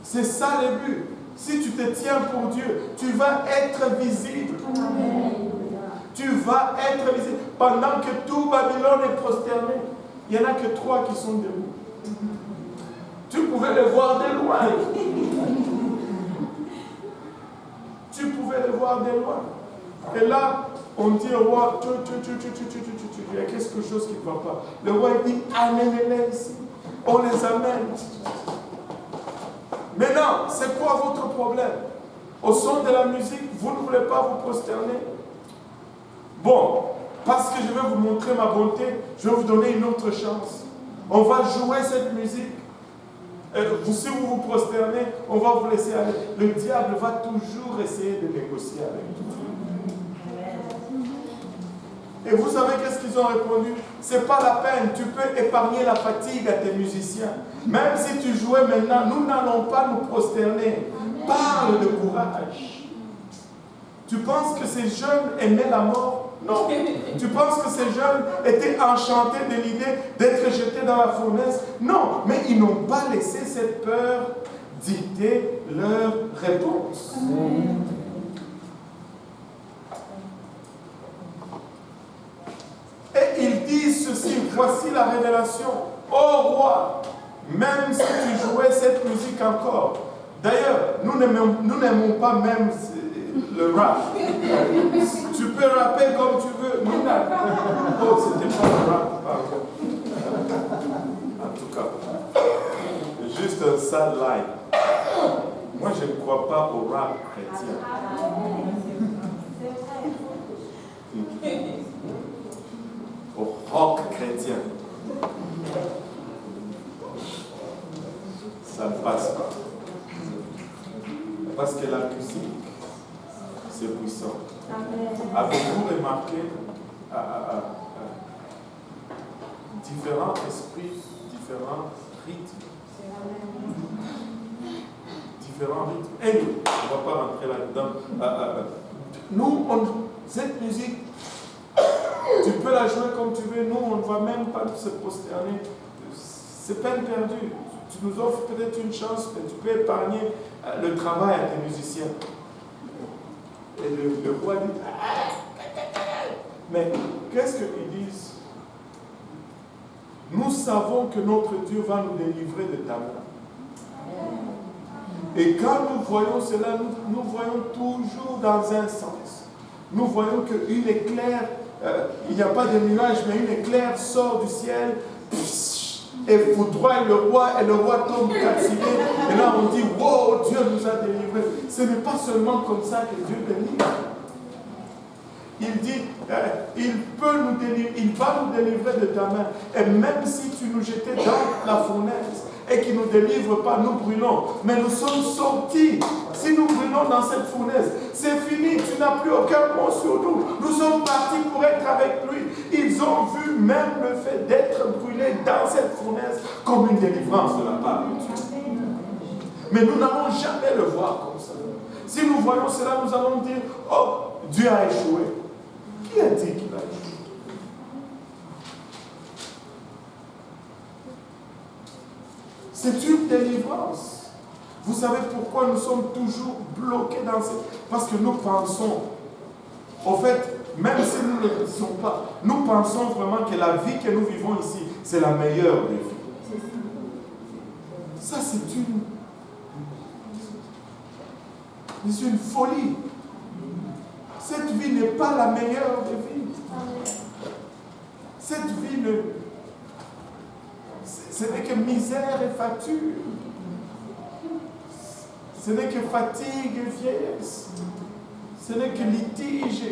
C'est ça le but. Si tu te tiens pour Dieu, tu vas être visible. Amen. Tu vas être visible. Pendant que tout Babylone est prosterné, il n'y en a que 3 qui sont debout. Tu pouvais les voir de loin. Tu pouvais les voir de loin. Et là, on dit au roi, il y a quelque chose qui ne va pas. Le roi dit, amenez-les ici. On les amène. Maintenant, c'est quoi votre problème? Au son de la musique, vous ne voulez pas vous prosterner? Bon, parce que je vais vous montrer ma bonté, je vais vous donner une autre chance. On va jouer cette musique. Si vous vous prosternez, on va vous laisser aller. Le diable va toujours essayer de négocier avec vous. Et vous savez qu'est-ce qu'ils ont répondu? C'est pas la peine, tu peux épargner la fatigue à tes musiciens. Même si tu jouais maintenant, nous n'allons pas nous prosterner. Parle de courage. Tu penses que ces jeunes aimaient la mort? Non. Tu penses que ces jeunes étaient enchantés de l'idée d'être jetés dans la fournaise? Non. Mais ils n'ont pas laissé cette peur dicter leur réponse. Et ils disent ceci, voici la révélation. Ô roi, même si tu jouais cette musique encore. D'ailleurs, nous n'aimons pas même le rap. Tu peux rapper comme tu veux. Oh, c'était pas le rap, pardon. En tout cas, juste un sad line. Moi, je ne crois pas au rap chrétien. Au rock chrétien. Ça ne passe pas. Parce que la musique, c'est puissant. Avez-vous remarqué différents esprits, différents rythmes? Différents rythmes. Et nous, on ne va pas rentrer là-dedans. Nous, cette musique, tu peux la jouer comme tu veux. Nous, on ne va même pas se prosterner. C'est peine perdue. Tu nous offres peut-être une chance, mais tu peux épargner le travail à tes musiciens. Et le roi dit, mais qu'est-ce qu'ils disent? Nous savons que notre Dieu va nous délivrer de ta main. Et quand nous voyons cela, nous voyons toujours dans un sens. Nous voyons qu'une éclair, il n'y a pas de nuage, mais une éclair sort du ciel et foudroie le roi, et le roi tombe calciné. Et là, on dit, wow, Dieu nous a délivrés. Ce n'est pas seulement comme ça que Dieu délivre. Il dit, il peut nous délivrer, il va nous délivrer de ta main. Et même si tu nous jetais dans la fournaise et qu'il ne nous délivre pas, nous brûlons. Mais nous sommes sortis. Si nous brûlons dans cette fournaise, c'est fini, tu n'as plus aucun mot sur nous. Nous sommes partis pour être avec lui. Ils ont vu même le fait d'être brûlés dans cette fournaise comme une délivrance de la part de Dieu. Mais nous n'allons jamais le voir comme ça. Si nous voyons cela, nous allons dire, oh, Dieu a échoué. Qui a dit qu'il a échoué? C'est une délivrance. Vous savez pourquoi nous sommes toujours bloqués dans cette... Parce que nous pensons, au fait, même si nous ne le disons pas, nous pensons vraiment que la vie que nous vivons ici, c'est la meilleure des vies. Ça, c'est une folie. Cette vie n'est pas la meilleure des vies. Cette vie ce n'est que misère et facture. Ce n'est que fatigue et vieillesse. Ce n'est que litige.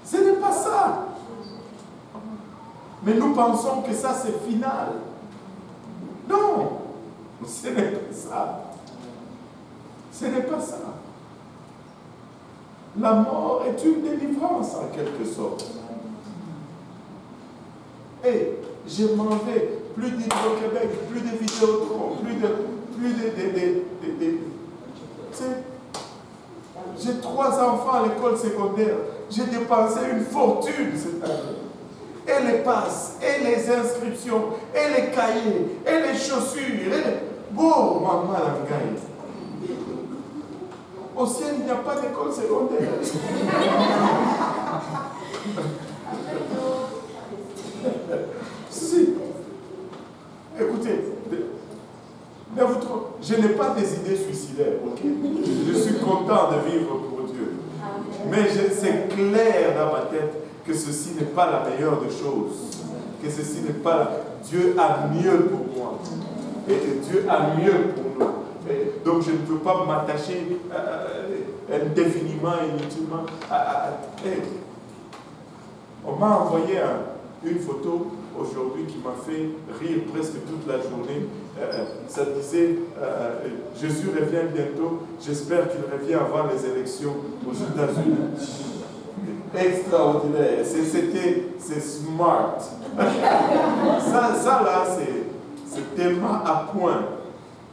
Ce n'est pas ça. Mais nous pensons que ça c'est final. Non, ce n'est pas ça. Ce n'est pas ça. La mort est une délivrance en quelque sorte. Et je m'en vais, plus d'Hydro-Québec, plus de Vidéotron, j'ai 3 enfants à l'école secondaire. J'ai dépensé une fortune cette année. Et les passes, et les inscriptions, et les cahiers, et les chaussures. Bon, maman l'angaï. Au ciel, il n'y a pas d'école secondaire. Si. Écoutez, je n'ai pas des idées suicidaires, ok? Je suis content de vivre pour Dieu. Mais c'est clair dans ma tête que ceci n'est pas la meilleure des choses. Que ceci n'est pas... Dieu a mieux pour moi. Et Dieu a mieux pour nous. Et donc je ne peux pas m'attacher indéfiniment, inutilement. On m'a envoyé une photo aujourd'hui qui m'a fait rire presque toute la journée. Ça disait Jésus revient bientôt, j'espère qu'il revient avant les élections aux États-Unis. Extraordinaire, c'est smart. ça là, c'est tellement à point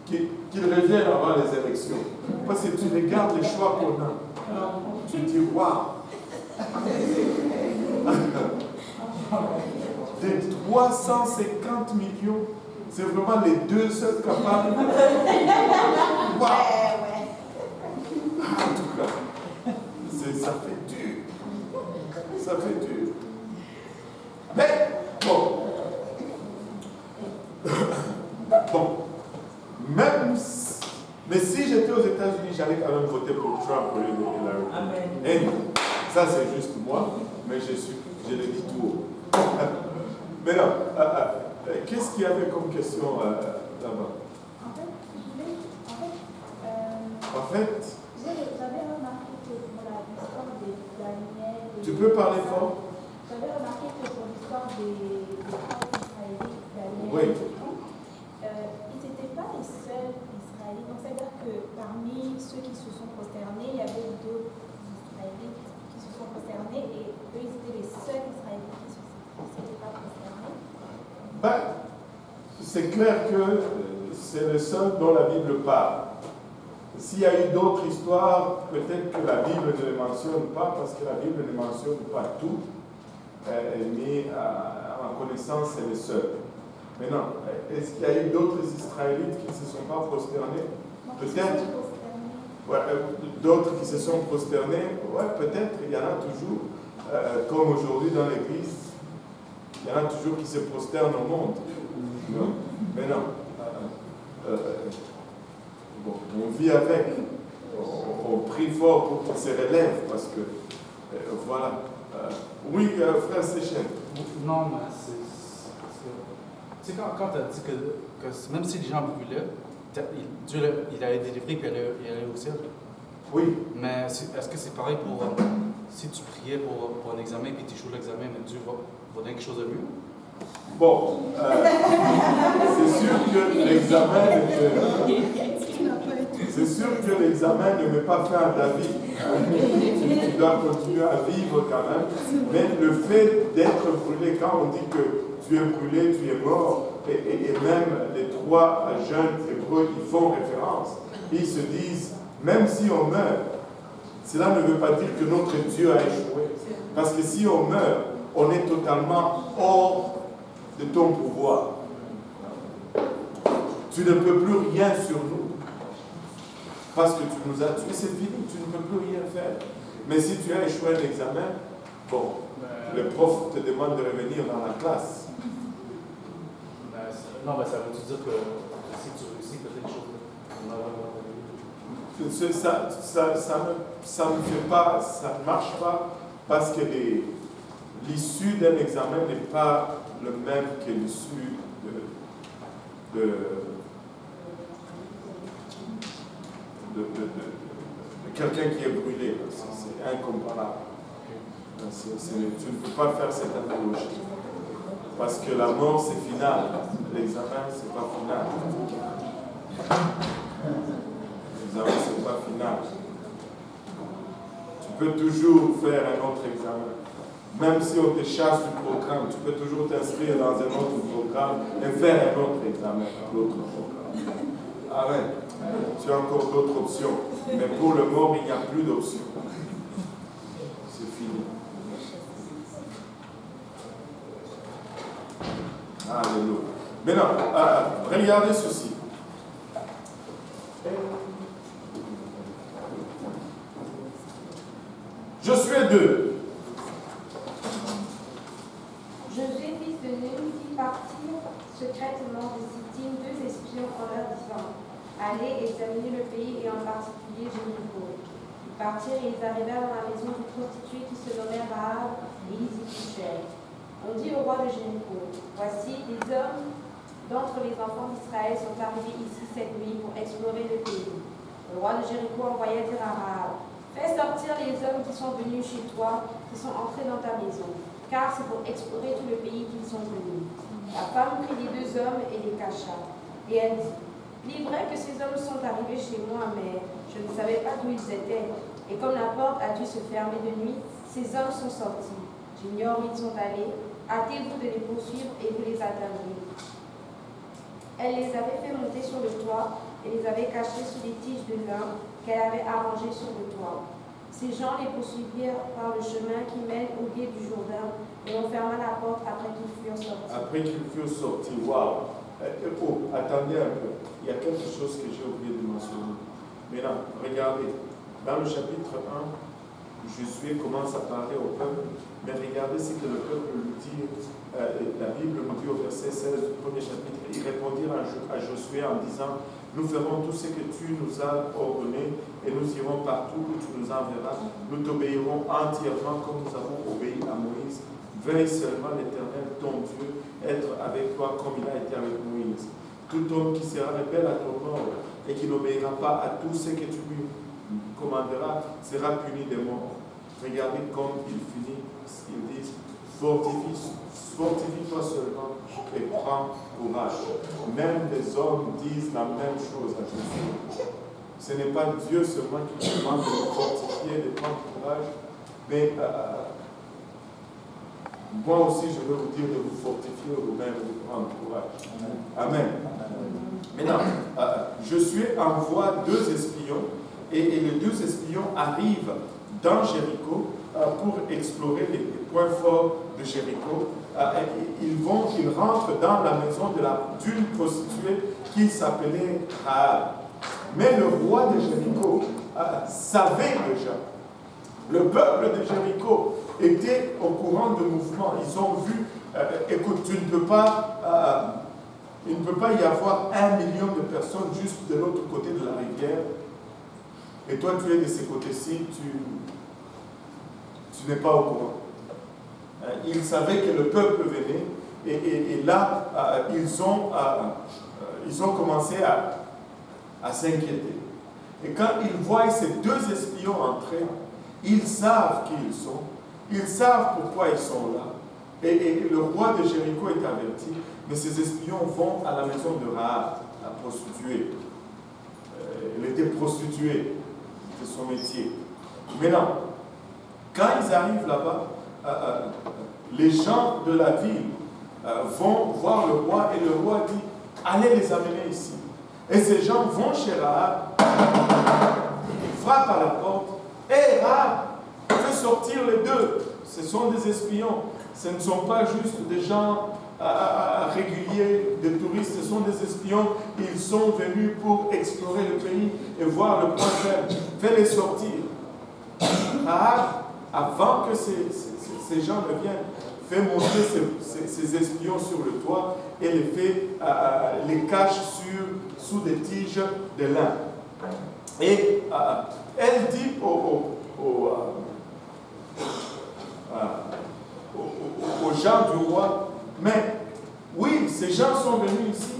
qu'il revienne avant les élections. Parce que tu regardes les choix qu'on a, tu te dis waouh. Des 350 millions, c'est vraiment les deux seuls capables. Wow. En tout cas, ça fait dur. Ça fait dur. Mais, bon, même, mais si j'étais aux États-Unis, j'allais quand même voter pour Trump au lieu de Hillary. Amen. Et ça, c'est juste moi, mais je le dis tout haut. Mais non, qu'est-ce qu'il y avait comme question là-bas? En fait, j'avais remarqué que pour l'histoire des Daniel... Tu peux parler fort? J'avais remarqué que pour l'histoire des Israélites, Daniel, oui. Ils n'étaient pas les seuls Israélites. Donc, c'est-à-dire que parmi ceux qui se sont prosternés, il y avait d'autres Israélites qui se sont prosternés et eux, ils étaient les seuls Israélites qui ne s'étaient pas prosternés. Ben, c'est clair que c'est le seul dont la Bible parle. S'il y a eu d'autres histoires, peut-être que la Bible ne les mentionne pas, parce que la Bible ne mentionne pas tout, mais à ma connaissance, c'est le seul. Maintenant, est-ce qu'il y a eu d'autres Israélites qui ne se sont pas prosternés? Peut-être. Ouais, d'autres qui se sont prosternés, ouais, peut-être, il y en a toujours. Comme aujourd'hui dans l'Église, Il y en a toujours qui se prosternent au monde. Non. Mais non. Bon, on vit avec. On prie fort pour qu'il se relève parce que, voilà. Oui, frère Séchen. Non, mais c'est tu sais, quand tu as dit que même si les gens brûlaient, Dieu il allait délivrer et il allait au ciel. Oui. Mais est-ce que c'est pareil pour si tu priais pour un examen et tu échoues l'examen, mais Dieu va donner quelque chose de mieux? Bon, c'est sûr que l'examen ne met pas fin à ta vie. Tu dois continuer à vivre quand même. Mais le fait d'être brûlé, quand on dit que tu es brûlé, tu es mort, et même les 3 jeunes hébreux, ils font référence. Ils se disent, même si on meurt, cela ne veut pas dire que notre Dieu a échoué. Parce que si on meurt, on est totalement hors de ton pouvoir. Tu ne peux plus rien sur nous. Parce que tu nous as tués, c'est fini, tu ne peux plus rien faire. Mais si tu as échoué un examen, bon, le prof te demande de revenir dans la classe. Non, mais ça veut dire que si tu réussis, peut-être des choses. Ça ne fait pas, ça ne marche pas, parce que l'issue d'un examen n'est pas le même que l'issue de quelqu'un qui est brûlé. C'est incomparable. Tu ne peux pas faire cette analogie. Parce que la mort, c'est final. L'examen, ce n'est pas final. L'examen, ce n'est pas final. Tu peux toujours faire un autre examen. Même si on te chasse du programme, tu peux toujours t'inscrire dans un autre programme et faire un autre examen dans l'autre programme. Amen. Tu as encore d'autres options. Mais pour le mort, il n'y a plus d'options. C'est fini. Alléluia. Maintenant, regardez ceci. Josué 2. Josué, fils de Nun, fit partir secrètement de Sittim 2 espions en leur disant: Allez examiner le pays et en particulier Jéricho. Ils partirent et ils arrivèrent dans la maison d'une prostituée qui se nommait Rahab et ils y couchèrent. On dit au roi de Jéricho: Voici, des hommes d'entre les enfants d'Israël sont arrivés ici cette nuit pour explorer le pays. Le roi de Jéricho envoya dire à Rahab: Fais sortir les hommes qui sont venus chez toi, qui sont entrés dans ta maison, car c'est pour explorer tout le pays qu'ils sont venus. La femme prit les 2 hommes et les cacha. Et elle dit: Il est vrai que ces hommes sont arrivés chez moi, mais je ne savais pas d'où ils étaient. Et comme la porte a dû se fermer de nuit, ces hommes sont sortis. J'ignore où ils sont allés. Hâtez-vous de les poursuivre et vous les atteindrez. Elle les avait fait monter sur le toit et les avait cachés sous des tiges de lin qu'elle avait arrangées sur le toit. Ces gens les poursuivirent par le chemin qui mène au gué du Jourdain et on ferma la porte après qu'ils furent sortis. Après qu'ils furent sortis, waouh! Attendez un peu. Il y a quelque chose que j'ai oublié de mentionner. Maintenant, regardez. Dans le chapitre 1, Josué commence à parler au peuple, mais regardez ce que le peuple lui dit. La Bible nous dit au verset 16 du premier chapitre: Ils répondirent à Josué en disant: Nous ferons tout ce que tu nous as ordonné et nous irons partout où tu nous enverras. Nous t'obéirons entièrement comme nous avons obéi à Moïse. Veille seulement l'Éternel, ton Dieu, être avec toi comme il a été avec Moïse. Tout homme qui sera rebelle à ton ordre et qui n'obéira pas à tout ce que tu lui commanderas sera puni de mort. Regardez comme il finit. Ils disent: Fortifie-toi seulement et prends courage. Même les hommes disent la même chose à Jésus. Ce n'est pas Dieu seulement qui nous demande de nous fortifier, de prendre courage, mais moi aussi je veux vous dire de vous fortifier vous-même et de prendre courage. Amen. Maintenant, Josué envoie 2 espions et les 2 espions arrivent dans Jéricho pour explorer les points forts de Jéricho. Ils rentrent dans la maison d'une prostituée qui s'appelait Rahab. Mais le roi de Jéricho savait déjà. Le peuple de Jéricho était au courant de mouvement. Ils ont vu écoute, il ne peut pas y avoir 1 million de personnes juste de l'autre côté de la rivière. Et toi, tu es de ce côté-ci, tu n'es pas au courant. Ils savaient que le peuple venait, et là, ils ont commencé à s'inquiéter. Et quand ils voient ces 2 espions entrer, ils savent qui ils sont, ils savent pourquoi ils sont là. Et le roi de Jéricho est averti, mais ces espions vont à la maison de Rahab, la prostituée. Elle était prostituée, c'était son métier. Maintenant, quand ils arrivent là-bas, les gens de la ville vont voir le roi et le roi dit, allez les amener ici. Et ces gens vont chez Rahab, frappent à la porte, et Rahab fait sortir les 2. Ce sont des espions, ce ne sont pas juste des gens réguliers, des touristes, ce sont des espions. Ils sont venus pour explorer le pays et voir le point faible. Fais-les sortir. Rahab, avant que ces gens ne viennent, fait monter ces espions sur le toit et les cache sous des tiges de lin. Et elle dit aux gens du roi, mais oui, ces gens sont venus ici,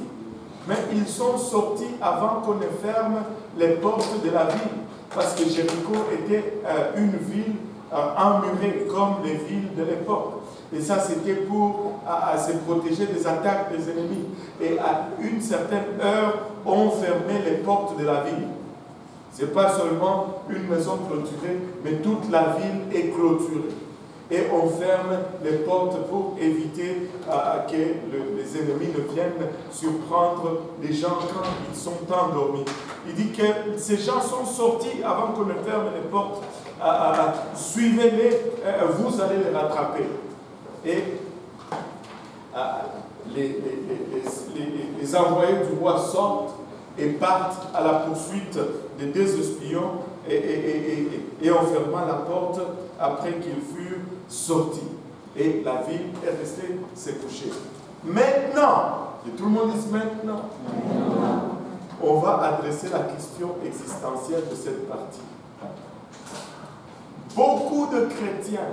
mais ils sont sortis avant qu'on ne ferme les portes de la ville, parce que Jéricho était une ville emmurée comme les villes de l'époque. Et ça, c'était pour se protéger des attaques des ennemis. Et à une certaine heure, on fermait les portes de la ville. Ce n'est pas seulement une maison clôturée, mais toute la ville est clôturée. Et on ferme les portes pour éviter que les ennemis ne viennent surprendre les gens quand ils sont endormis. Il dit que ces gens sont sortis avant qu'on ne ferme les portes. Suivez-les, vous allez les rattraper. Et les envoyés du roi sortent et partent à la poursuite des 2 espions et en fermant la porte après qu'ils furent sortis. Et la ville est restée se coucher. Maintenant, et tout le monde dit maintenant, on va adresser la question existentielle de cette partie. Beaucoup de chrétiens,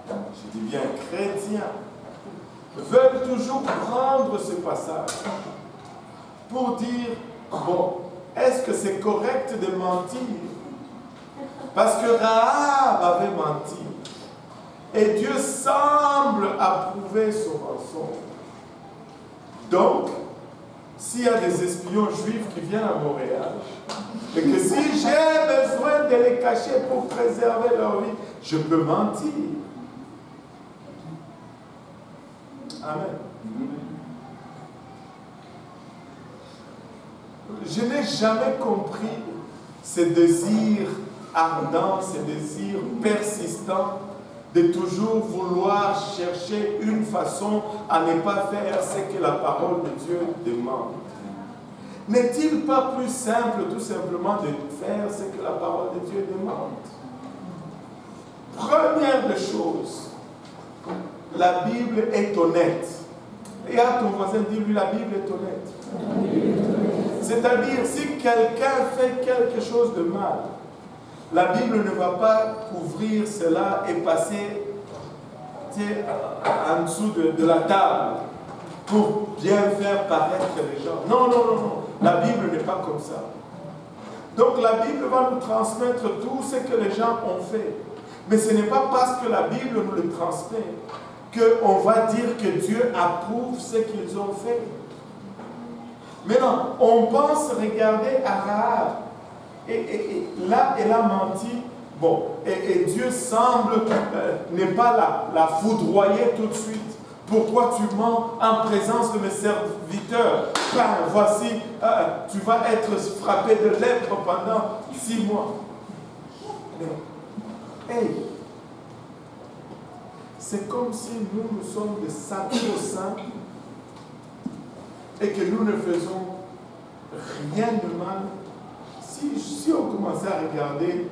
je dis bien chrétiens, veulent toujours prendre ce passage pour dire, bon, est-ce que c'est correct de mentir? Parce que Rahab avait menti. Et Dieu semble approuver son mensonge. Donc, s'il y a des espions juifs qui viennent à Montréal, et que si j'ai besoin de les cacher pour préserver leur vie, je peux mentir. Amen. Je n'ai jamais compris ce désir ardent, ce désir persistant de toujours vouloir chercher une façon à ne pas faire ce que la parole de Dieu demande. N'est-il pas plus simple tout simplement de faire ce que la parole de Dieu demande? Première des choses, la Bible est honnête. Et à ton voisin, dis-lui, la Bible est honnête. C'est-à-dire, si quelqu'un fait quelque chose de mal, la Bible ne va pas couvrir cela et passer en dessous de la table pour bien faire paraître les gens. Non, non, non, non. La Bible n'est pas comme ça. Donc la Bible va nous transmettre tout ce que les gens ont fait. Mais ce n'est pas parce que la Bible nous le transmet qu'on va dire que Dieu approuve ce qu'ils ont fait. Maintenant, on pense regarder à Rahab. Et là, elle a menti. Bon, et Dieu semble ne pas la foudroyer tout de suite. Pourquoi tu mens en présence de mes serviteurs? Car voici, tu vas être frappé de lèpre pendant 6 mois. Hey, c'est comme si nous sommes des sacro-saints et que nous ne faisons rien de mal. Si on commençait à regarder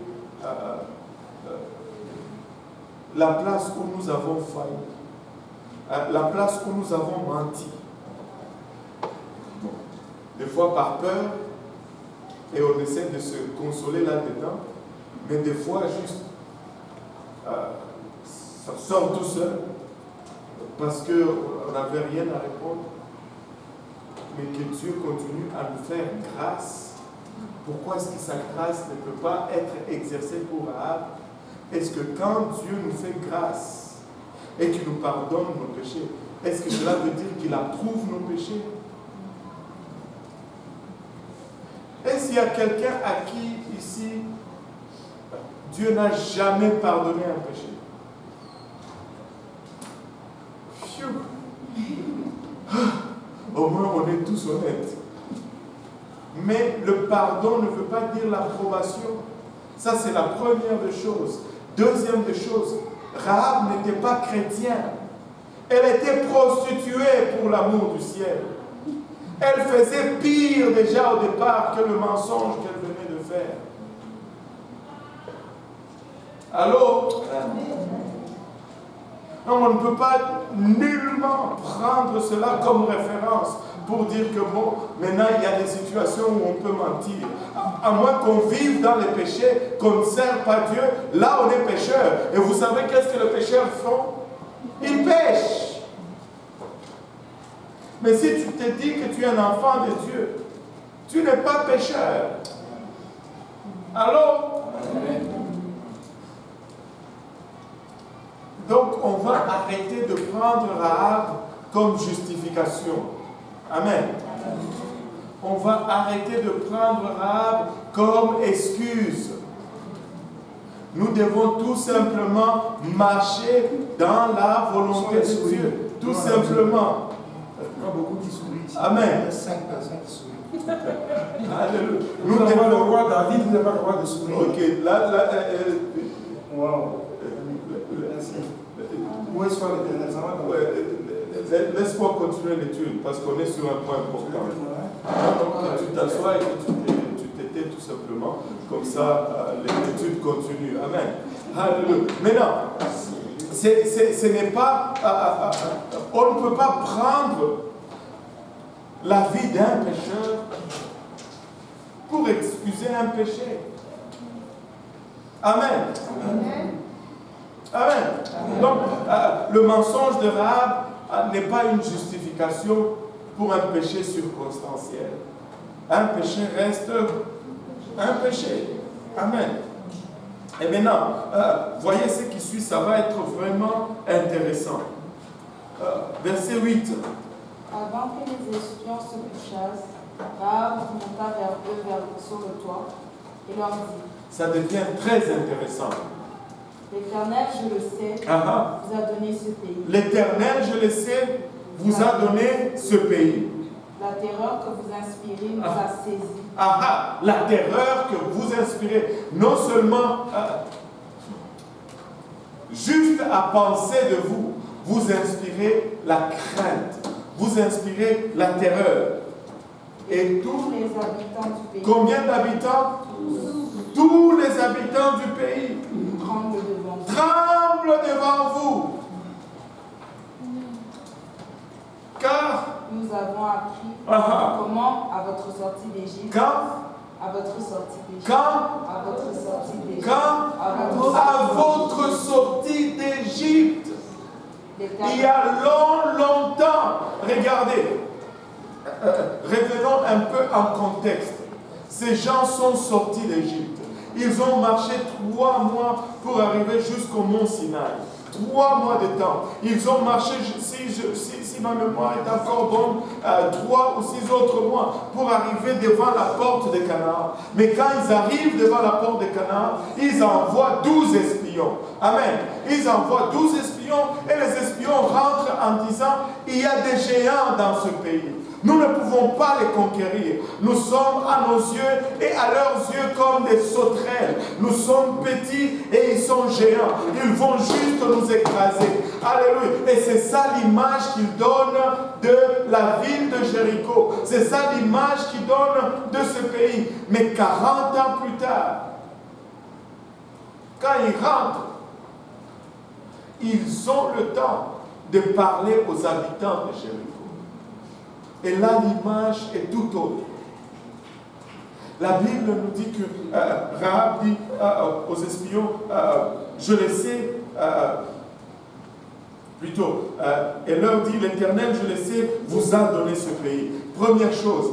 la place où nous avons failli, la place où nous avons menti. Des fois par peur, et on essaie de se consoler là-dedans, mais des fois juste, ça sort tout seul, parce qu'on n'avait rien à répondre, mais que Dieu continue à nous faire grâce. Pourquoi est-ce que sa grâce ne peut pas être exercée pour Rahab? Est-ce que quand Dieu nous fait grâce et qu'il nous pardonne nos péchés, est-ce que cela veut dire qu'il approuve nos péchés? Est-ce qu'il y a quelqu'un à qui ici Dieu n'a jamais pardonné un péché? Au moins on est tous honnêtes. Mais le pardon ne veut pas dire l'approbation. Ça c'est la première des choses. Deuxième des choses, Rahab n'était pas chrétienne. Elle était prostituée pour l'amour du ciel. Elle faisait pire déjà au départ que le mensonge qu'elle venait de faire. Alors, on ne peut pas nullement prendre cela comme référence pour dire que bon, maintenant il y a des situations où on peut mentir. À moins qu'on vive dans les péchés, qu'on ne sert pas Dieu, là on est pécheur. Et vous savez qu'est-ce que les pécheurs font? Ils pêchent. Mais si tu te dis que tu es un enfant de Dieu, tu n'es pas pécheur. Alors, donc on va arrêter de prendre Rahab comme justification. Amen. On va arrêter de prendre Rahab comme excuse. Nous devons tout simplement marcher dans la volonté de Dieu. Tout simplement. Il y a beaucoup qui sourient. Amen. Il y a 5 personnes qui sourient. Alléluia. Nous avons le roi David, vous n'avez pas le droit de sourire. Ok, Wow. Merci. Où est-ce que l'éternel? Ça va comme laisse-moi continuer l'étude parce qu'on est sur un point important. Donc, tu t'assois et tu t'étais tout simplement. Comme ça, l'étude continue. Amen. Alléluia. Maintenant, ce n'est pas. On ne peut pas prendre la vie d'un pécheur pour excuser un péché. Amen. Amen. Amen. Donc, le mensonge de Rahab n'est pas une justification pour un péché circonstanciel. Un péché reste un péché. Amen. Et maintenant, voyez ce qui suit, ça va être vraiment intéressant. Verset 8. Avant que les espions se couchassent, Rahab monta vers eux sur le toit et leur dit: Ça devient très intéressant. L'Éternel, je le sais, vous a donné ce pays. L'Éternel, je le sais, vous a donné ce pays. La terreur que vous inspirez nous a saisis. La terreur que vous inspirez, non seulement juste à penser de vous, vous inspirez la crainte, vous inspirez la terreur. Et tous les habitants du pays. Combien d'habitants? Tous les habitants du pays tremblent devant vous. Car nous avons appris comment à votre sortie d'Égypte. À votre sortie d'Égypte. À votre sortie d'Égypte. À votre sortie d'Égypte. Il y a longtemps. Regardez. Revenons un peu en contexte. Ces gens sont sortis d'Égypte. Ils ont marché 3 mois pour arriver jusqu'au mont Sinaï. 3 mois de temps. Ils ont marché, si ma mémoire est encore bonne, 3 ou 6 autres mois pour arriver devant la porte de Canaan. Mais quand ils arrivent devant la porte de Canaan, ils envoient 12 espions. Amen. Ils envoient 12 espions et les espions rentrent en disant: il y a des géants dans ce pays. Nous ne pouvons pas les conquérir. Nous sommes à nos yeux et à leurs yeux comme des sauterelles. Nous sommes petits et ils sont géants. Ils vont juste nous écraser. Alléluia. Et c'est ça l'image qu'ils donnent de la ville de Jéricho. C'est ça l'image qu'ils donnent de ce pays. Mais 40 ans plus tard, quand ils rentrent, ils ont le temps de parler aux habitants de Jéricho. Et là, l'image est tout autre. La Bible nous dit que Rahab dit aux espions, je le sais, et leur dit, l'Éternel, je le sais, vous a donné ce pays. Première chose,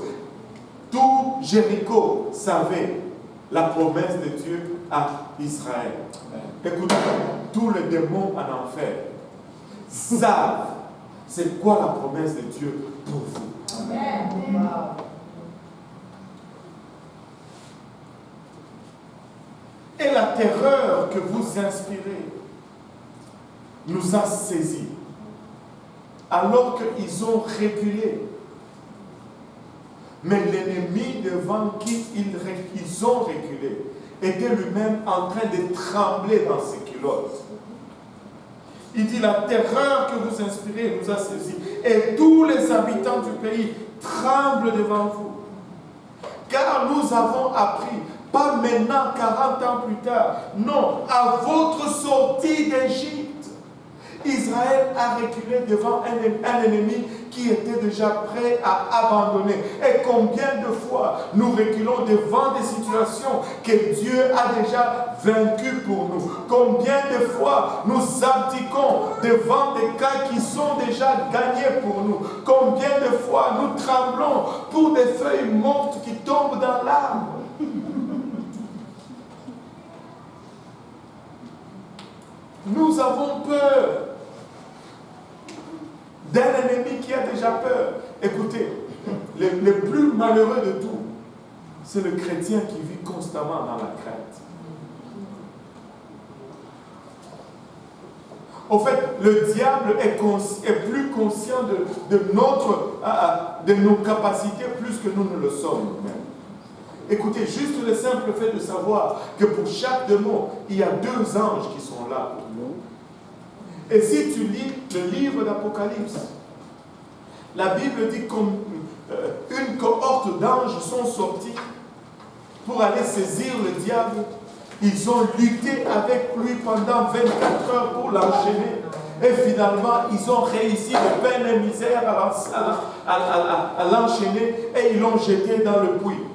tout Jéricho savait la promesse de Dieu à Israël. Écoutez, tous les démons en enfer savent c'est quoi la promesse de Dieu pour vous. Amen. Et la terreur que vous inspirez nous a saisis. Alors qu'ils ont reculé. Mais l'ennemi devant qui ils ont reculé était lui-même en train de trembler dans ses culottes. Il dit, la terreur que vous inspirez nous a saisis. Et tous les habitants du pays tremblent devant vous. Car nous avons appris, pas maintenant, 40 ans plus tard, non, à votre sortie d'Égypte, Israël a reculé devant un ennemi qui était déjà prêt à abandonner. Et combien de fois nous reculons devant des situations que Dieu a déjà vaincues pour nous. Combien de fois nous abdiquons devant des cas qui sont déjà gagnés pour nous. Combien de fois nous tremblons pour des feuilles mortes qui tombent dans l'arbre. Nous avons peur d'un ennemi qui a déjà peur. Écoutez, le plus malheureux de tout, c'est le chrétien qui vit constamment dans la crainte. Au fait, le diable est plus conscient de nos capacités plus que nous ne le sommes nous-mêmes. Écoutez, juste le simple fait de savoir que pour chaque démon, il y a 2 anges qui sont là pour nous. Et si tu lis le livre d'Apocalypse, la Bible dit qu'une cohorte d'anges sont sortis pour aller saisir le diable. Ils ont lutté avec lui pendant 24 heures pour l'enchaîner. Et finalement, ils ont réussi de peine et misère à l'enchaîner et ils l'ont jeté dans le puits.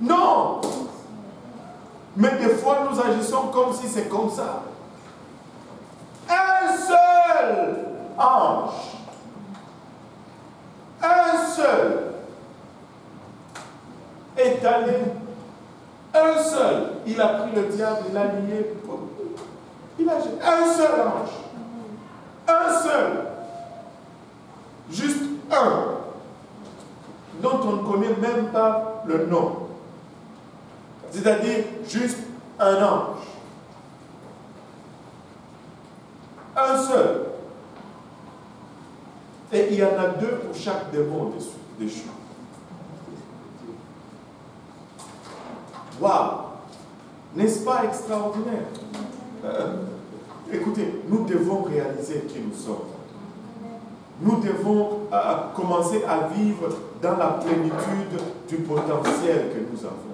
Non! Mais des fois, nous agissons comme si c'est comme ça. Un seul ange, un seul est allé, un seul, il a pris le diable, il l'a lié, il a jeté, un seul ange, un seul, juste un, dont on ne connaît même pas le nom. C'est-à-dire juste un ange. Un seul. Et il y en a 2 pour chaque démon déchu. Waouh! N'est-ce pas extraordinaire? Écoutez, nous devons réaliser qui nous sommes. Nous devons commencer à vivre dans la plénitude du potentiel que nous avons.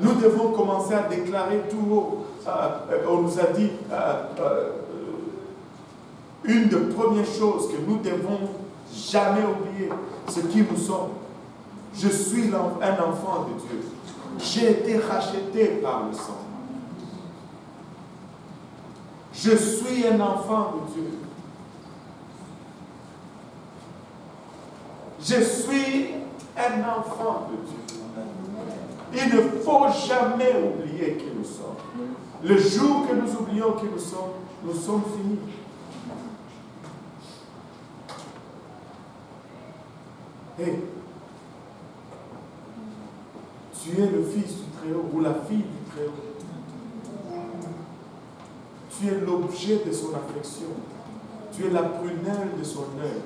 Nous devons commencer à déclarer tout haut. On nous a dit une des premières choses que nous devons jamais oublier, c'est qui nous sommes. Je suis un enfant de Dieu. J'ai été racheté par le sang. Je suis un enfant de Dieu. Je suis un enfant de Dieu. Il ne faut jamais oublier qui nous sommes. Le jour que nous oublions qui nous sommes finis. Hey, tu es le fils du Très-Haut ou la fille du Très-Haut. Tu es l'objet de son affection. Tu es la prunelle de son œil.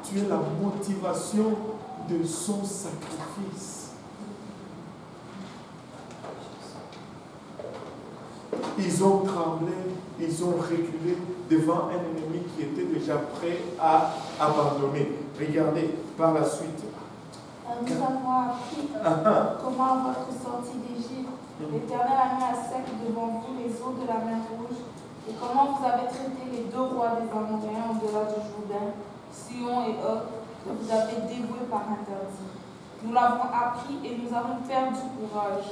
Tu es la motivation de son sacrifice. Ils ont tremblé, ils ont reculé devant un ennemi qui était déjà prêt à abandonner. Regardez par la suite. Nous avons appris comment à votre sortie d'Égypte, l'Éternel a mis à sec devant vous les eaux de la mer Rouge, et comment vous avez traité les 2 rois des Amoréens au-delà du Jourdain, Sihon et Og, que vous avez dévoués par interdit. Nous l'avons appris et nous avons perdu courage,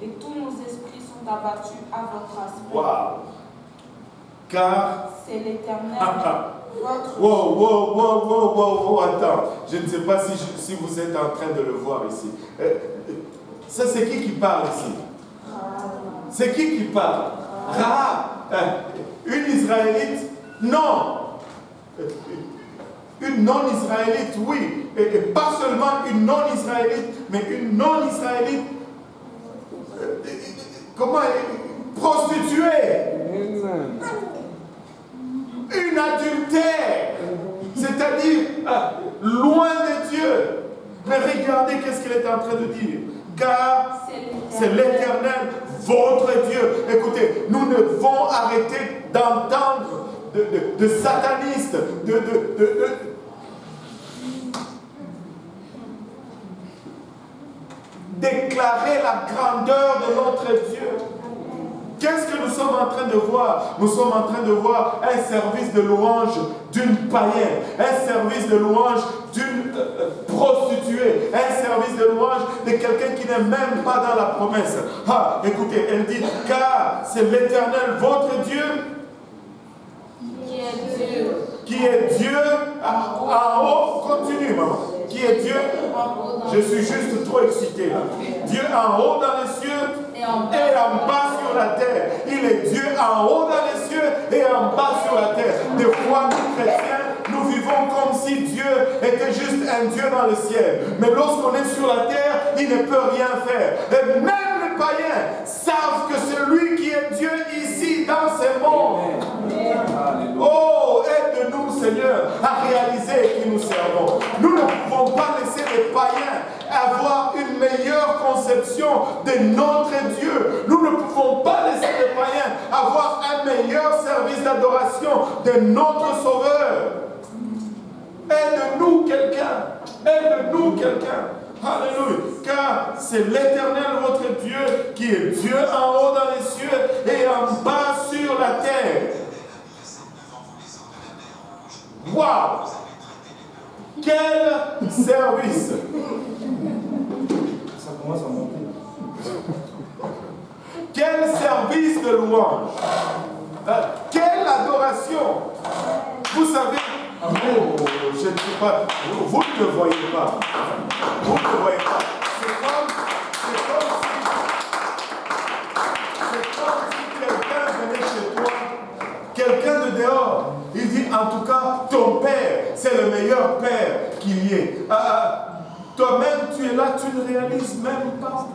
et tous nos esprits sont abattus à votre aspect. Wow. Car c'est l'Éternel. Wow, attends. Je ne sais pas si vous êtes en train de le voir ici. Ça, c'est qui parle ici? C'est qui parle? Rahab. Une Israélite? Non. Une non-Israélite, oui. Et pas seulement une non-Israélite, mais une non-Israélite. Comment? Prostituée. Une adultère. C'est-à-dire loin de Dieu. Mais regardez qu'est-ce qu'il est en train de dire. Car c'est l'Éternel, votre Dieu. Écoutez, nous ne devons arrêter d'entendre de satanistes, déclarer la grandeur de notre Dieu. Qu'est-ce que nous sommes en train de voir? Nous sommes en train de voir un service de louange d'une païenne, un service de louange d'une prostituée, un service de louange de quelqu'un qui n'est même pas dans la promesse. Ah, écoutez, elle dit, car c'est l'Éternel, votre Dieu, qui est Dieu en haut. Continue, maman. Qui est Dieu? Je suis juste trop excité là. Dieu en haut dans les cieux et en bas sur la terre. Il est Dieu en haut dans les cieux et en bas sur la terre. Des fois, nous chrétiens, nous vivons comme si Dieu était juste un Dieu dans le ciel. Mais lorsqu'on est sur la terre, il ne peut rien faire. Et même les païens savent que c'est lui qui est Dieu ici dans ces mondes. Oh, aide-nous, Seigneur, à réaliser qui nous servons. Nous ne pouvons pas laisser les païens avoir une meilleure conception de notre Dieu. Nous ne pouvons pas laisser les païens avoir un meilleur service d'adoration de notre Sauveur. Aide-nous quelqu'un. Aide-nous quelqu'un. Alléluia. Car c'est l'Éternel votre Dieu qui est Dieu en haut dans les cieux et en bas sur la terre. Waouh! Quel service! Ça commence à monter. Quel service de louange! Quelle adoration! Vous savez, je ne sais pas, vous ne le voyez pas. Vous ne le voyez pas. C'est comme si quelqu'un venait chez toi, quelqu'un de dehors. Il dit, en tout cas, ton père, c'est le meilleur père qu'il y ait. Toi-même, tu es là, tu ne réalises même pas.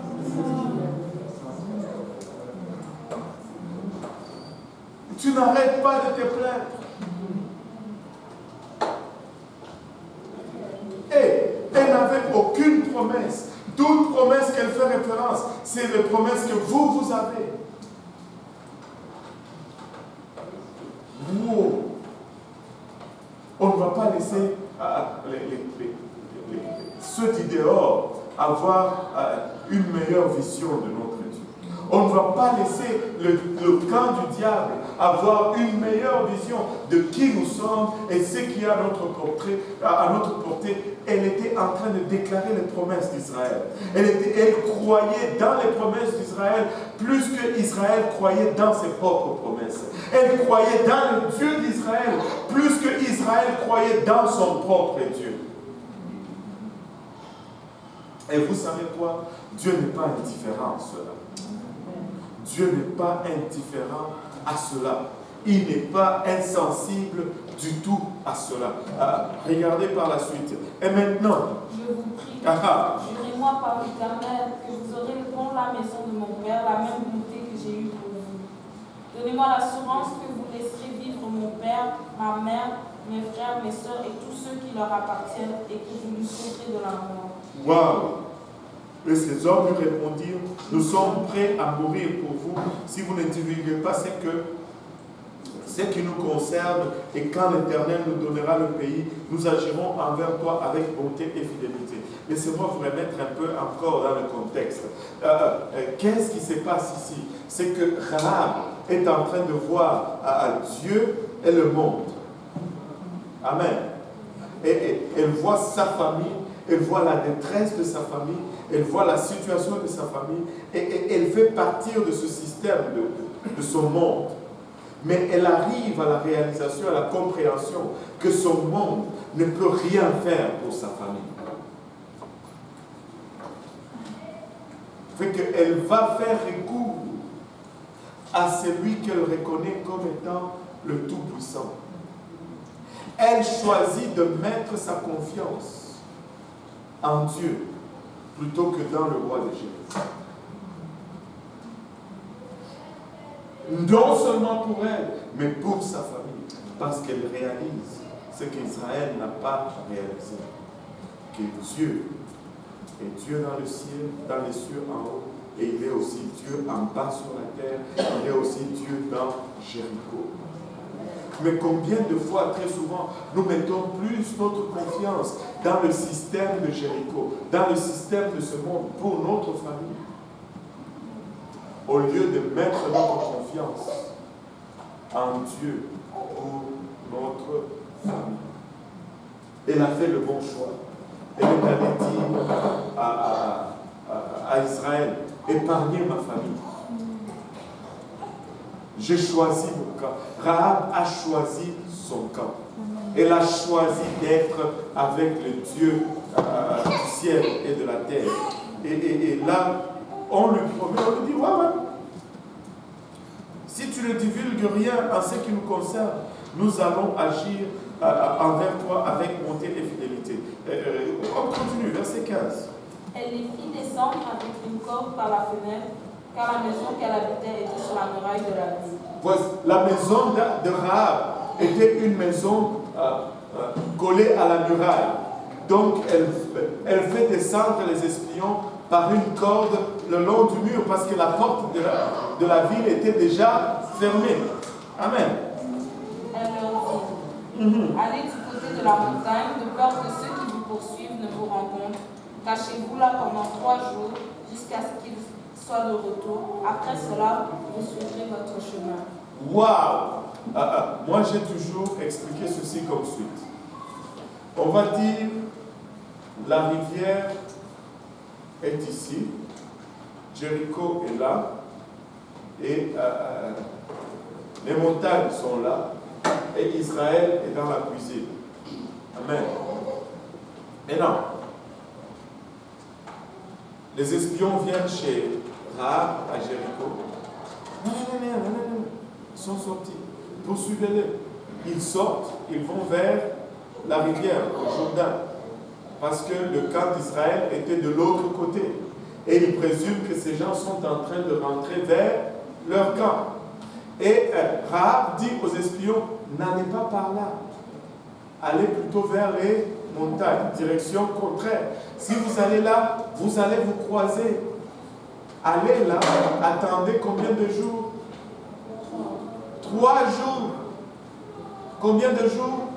Tu n'arrêtes pas de te plaindre. Et elle n'avait aucune promesse. Toute promesse qu'elle fait référence, c'est les promesses que vous avez. Wow. On ne va pas laisser ceux du dehors avoir une meilleure vision de notre Dieu. On ne va pas laisser le camp du diable avoir une meilleure vision de qui nous sommes et ce qui est à notre portée. Elle était en train de déclarer les promesses d'Israël. Elle croyait dans les promesses d'Israël plus que Israël croyait dans ses propres promesses. Elle croyait dans le Dieu d'Israël plus que Israël croyait dans son propre Dieu. Et vous savez quoi? Dieu n'est pas indifférent à cela. Dieu n'est pas indifférent à cela. Il n'est pas insensible du tout à cela. Regardez par la suite. Et maintenant, je vous prie, jurez-moi par l'Éternel que vous aurez dans la maison de mon Père la même bonté que j'ai eue pour vous. Donnez-moi l'assurance que vous laisserez vivre mon Père, ma mère, mes frères, mes soeurs et tous ceux qui leur appartiennent et que vous nous sauverez de la mort. Waouh! Et ces hommes lui répondirent, nous sommes prêts à mourir pour vous. Si vous ne divulguez pas ce que ce qui nous concerne, et quand l'Éternel nous donnera le pays, nous agirons envers toi avec bonté et fidélité. Laissez-moi vous remettre un peu encore dans le contexte. Qu'est-ce qui se passe ici? C'est que Rahab est en train de voir Dieu et le monde. Amen. Et elle voit sa famille, elle voit la détresse de sa famille, elle voit la situation de sa famille, et elle fait partir de ce système, de son monde. Mais elle arrive à la réalisation, à la compréhension que son monde ne peut rien faire pour sa famille. Fait qu'elle va faire recours à celui qu'elle reconnaît comme étant le Tout-Puissant. Elle choisit de mettre sa confiance en Dieu plutôt que dans le roi d'Égypte. Non seulement pour elle, mais pour sa famille. Parce qu'elle réalise ce qu'Israël n'a pas réalisé. Que Dieu est Dieu dans le ciel, dans les cieux en haut, et il est aussi Dieu en bas sur la terre, il est aussi Dieu dans Jéricho. Mais combien de fois, très souvent, nous mettons plus notre confiance dans le système de Jéricho, dans le système de ce monde, pour notre famille, au lieu de mettre notre confiance en Dieu pour notre famille. Elle a fait le bon choix. Elle est allée dire à Israël, épargnez ma famille. J'ai choisi mon camp. Rahab a choisi son camp. Elle a choisi d'être avec le Dieu du ciel et de la terre. Et là, on lui promet, on lui dit, ouais. Si tu ne divulgues rien en ce qui nous concerne, nous allons agir envers toi avec bonté et fidélité. On continue, verset 15. Elle les fit descendre avec une corde par la fenêtre, car la maison qu'elle habitait était sur la muraille de la ville. Voici, la maison de Rahab était une maison collée à la muraille. Donc, elle fait descendre les espions par une corde le long du mur, parce que la porte de la ville était déjà fermée. Amen. Elle leur dit, allez du côté de la montagne, de peur que ceux qui vous poursuivent ne vous rencontrent. Cachez-vous là pendant 3 jours, jusqu'à ce qu'ils soient de retour. Après cela, vous suivrez votre chemin. Waouh! Moi, j'ai toujours expliqué ceci comme suite. On va dire, la rivière est ici, Jéricho est là, et les montagnes sont là, et Israël est dans la cuisine. Amen. Et non. Les espions viennent chez Rahab à Jéricho. Non. Ils sont sortis. Poursuivez-les. Ils sortent, ils vont vers la rivière, le Jourdain. Parce que le camp d'Israël était de l'autre côté. Et ils présument que ces gens sont en train de rentrer vers leur camp. Et Rahab dit aux espions, n'allez pas par là. Allez plutôt vers les montagnes, direction contraire. Si vous allez là, vous allez vous croiser. Allez là, attendez combien de jours? 3 jours. Combien de jours?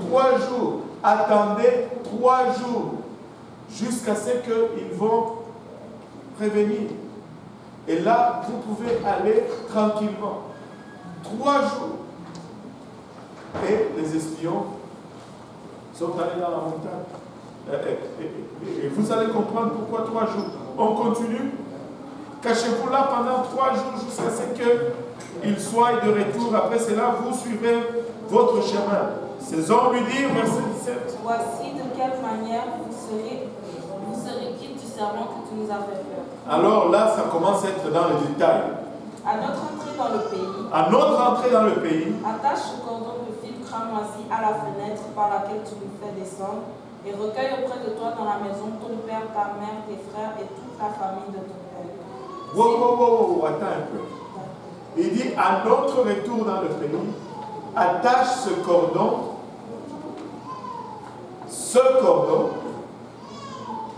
3 jours. Attendez 3 jours jusqu'à ce qu'ils vont prévenir. Et là, vous pouvez aller tranquillement. 3 jours. Et les espions sont allés dans la montagne. Et vous allez comprendre pourquoi 3 jours. On continue. Cachez-vous là pendant 3 jours jusqu'à ce qu'ils soient de retour. Après cela, vous suivez votre chemin. Ces hommes lui dirent, verset 17. Voici de quelle manière vous serez quitte du serment que tu nous as fait faire. Alors là, ça commence à être dans le détail. À notre entrée dans le pays, attache ce cordon de fil cramoisi à la fenêtre par laquelle tu nous fais descendre et recueille auprès de toi dans la maison ton père, ta mère, tes frères et toute la famille de ton père. Wow, attends un peu. Il dit, à notre retour dans le pays, attache ce cordon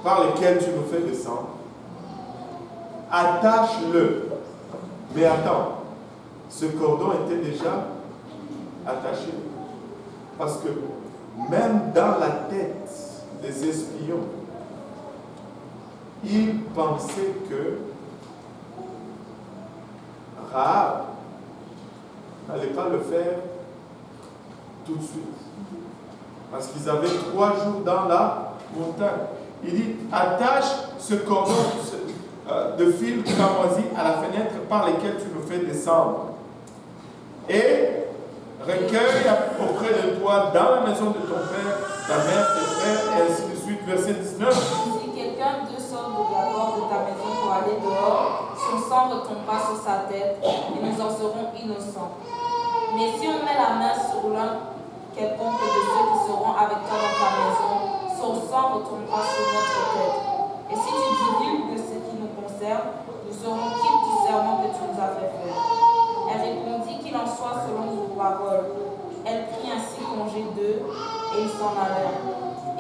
par lequel tu nous fais descendre, attache-le. Mais attends, ce cordon était déjà attaché. Parce que même dans la tête des espions, ils pensaient que Rahab n'allait pas le faire tout de suite. Parce qu'ils avaient 3 jours dans la montagne. Il dit, attache ce cordon de fil cramoisi à la fenêtre par lesquelles tu nous fais descendre. Et recueille auprès de toi dans la maison de ton père, ta mère, tes frères, et ainsi de suite. Verset 19. Si quelqu'un d'eux sort de la porte de ta maison pour aller dehors, son sang retombera sur sa tête et nous en serons innocents. Mais si on met la main sur l'un quelconque de ceux qui seront avec toi dans ta maison, son sang retombera sur notre tête. Et si tu divulgues ce qui nous concerne, nous serons quittes du serment que tu nous as fait faire. Elle répondit qu'il en soit selon vos paroles. Elle prit ainsi congé d'eux et ils s'en allèrent.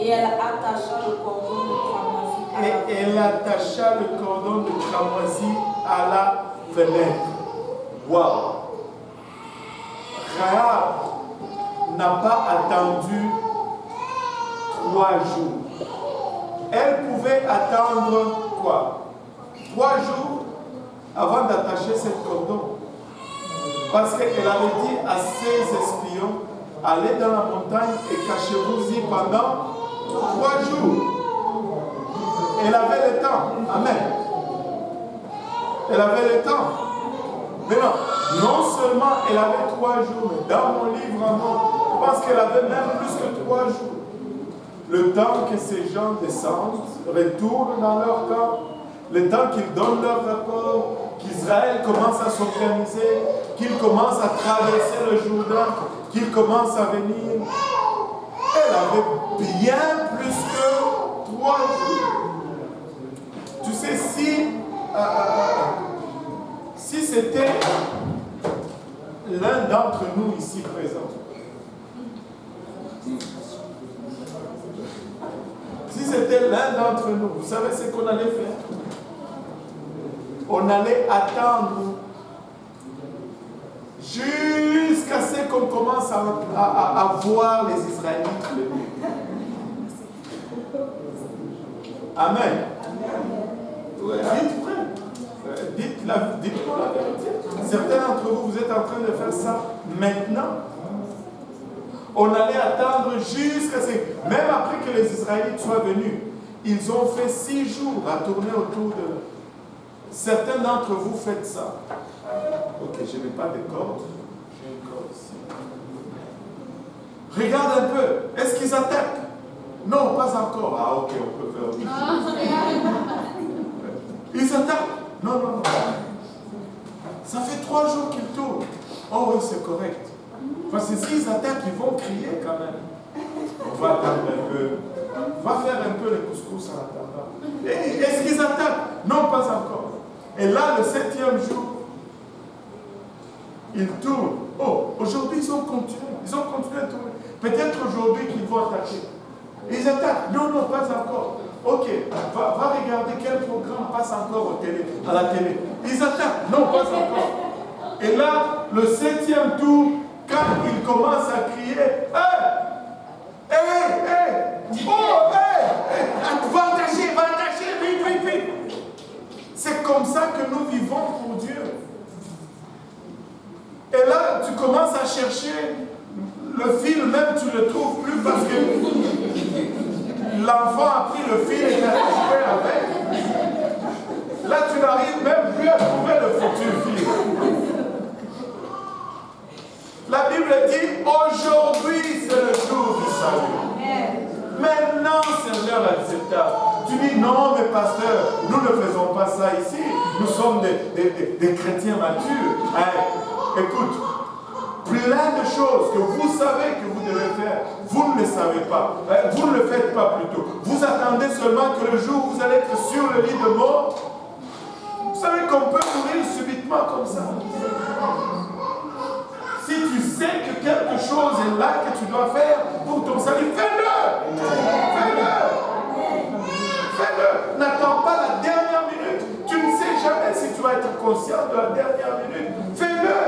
Et elle attacha le cordon de cramoisi à la fenêtre. Elle attacha le cordon de cramoisi à la fenêtre. Waouh! Rahab n'a pas attendu 3 jours. Elle pouvait attendre quoi? 3 jours avant d'attacher ce cordon. Parce qu'elle avait dit à ses espions, allez dans la montagne et cachez-vous-y pendant 3 jours. Elle avait le temps. Amen. Elle avait le temps. Mais non seulement elle avait 3 jours, mais dans mon livre en nom, je pense qu'elle avait même plus que 3 jours. Le temps que ces gens descendent, retournent dans leur camp, le temps qu'ils donnent leur rapport, qu'Israël commence à s'organiser, qu'il commence à traverser le Jourdain, qu'il commence à venir. Elle avait bien plus que 3 jours. Tu sais, si c'était l'un d'entre nous ici présent, si c'était l'un d'entre nous, vous savez ce qu'on allait faire? On allait attendre jusqu'à ce qu'on commence à voir les Israélites venir. Amen. Dites frère, dites-moi la vérité. Certains d'entre vous, vous êtes en train de faire ça maintenant. On allait attendre jusqu'à ce... Même après que les Israélites soient venus, ils ont fait 6 jours à tourner autour de... Certains d'entre vous faites ça. Ok, je n'ai pas de corde. J'ai une corde ici. Regarde un peu. Est-ce qu'ils attaquent? Non, pas encore. Ah ok, on peut faire autre chose. Ils attaquent? Non. Ça fait 3 jours qu'ils tournent. Oh oui, c'est correct. Parce que s'ils attaquent, ils vont crier quand même. On va attendre un peu. On va faire un peu le couscous en attendant. Est-ce qu'ils attaquent? Non, pas encore. Et là, le 7e jour, ils tournent. Oh, aujourd'hui, ils ont continué. Ils ont continué à tourner. Peut-être aujourd'hui qu'ils vont attaquer. Ils attaquent. Non, pas encore. Ok, va regarder quel programme passe encore à la télé. Ils attaquent. Non, pas encore. Et là, le 7e tour, quand ils commencent à crier, va attacher, vite. C'est comme ça que nous vivons pour Dieu. Et là, tu commences à chercher le fil, même tu ne le trouves plus parce que l'enfant a pris le fil et il a joué avec. Là, tu n'arrives même plus à trouver le futur fil. La Bible dit, aujourd'hui c'est le jour du salut. Maintenant c'est l'heure acceptable. Tu dis, non mais pasteur, nous ne faisons pas ça ici. Nous sommes des chrétiens matures. Écoute, plein de choses que vous savez que vous devez faire, vous ne le savez pas. Vous ne le faites pas plutôt. Vous attendez seulement que le jour où vous allez être sur le lit de mort. Vous savez qu'on peut mourir subitement comme ça. Si tu sais que quelque chose est là que tu dois faire pour ton salut, fais-le! Fais-le! N'attends pas la dernière minute. Tu ne sais jamais si tu vas être conscient de la dernière minute. Fais-le!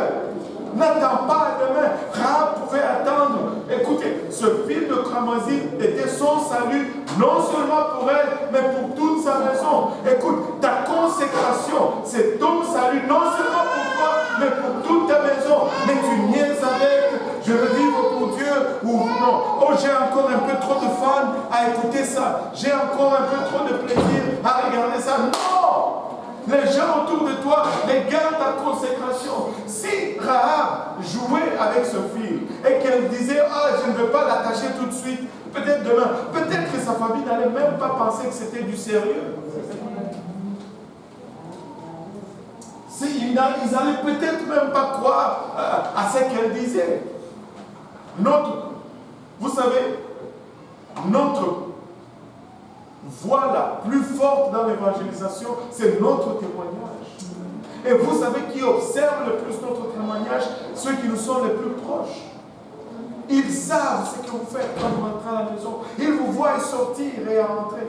cramoisi était son salut, non seulement pour elle, mais pour toute sa maison. Écoute, ta consécration, c'est ton salut, non seulement pour toi, mais pour toute ta maison. Mais tu niaises avec, je veux vivre pour Dieu, ou non. Oh, j'ai encore un peu trop de fans à écouter ça. J'ai encore un peu trop de plaisir à regarder ça. Non! Les gens autour de toi, regarde ta consécration. Si Rahab jouait avec ce fil et qu'elle disait, ah, je ne veux pas l'attacher tout de suite, peut-être demain, peut-être que sa famille n'allait même pas penser que c'était du sérieux. Ils n'allaient peut-être même pas croire à ce qu'elle disait. Vous savez, notre voix la plus forte dans l'évangélisation, c'est notre témoignage. Et vous savez qui observe le plus notre témoignage? Ceux qui nous sont les plus proches. Ils savent ce que vous faites quand vous rentrez à la maison. Ils vous voient sortir et entrer.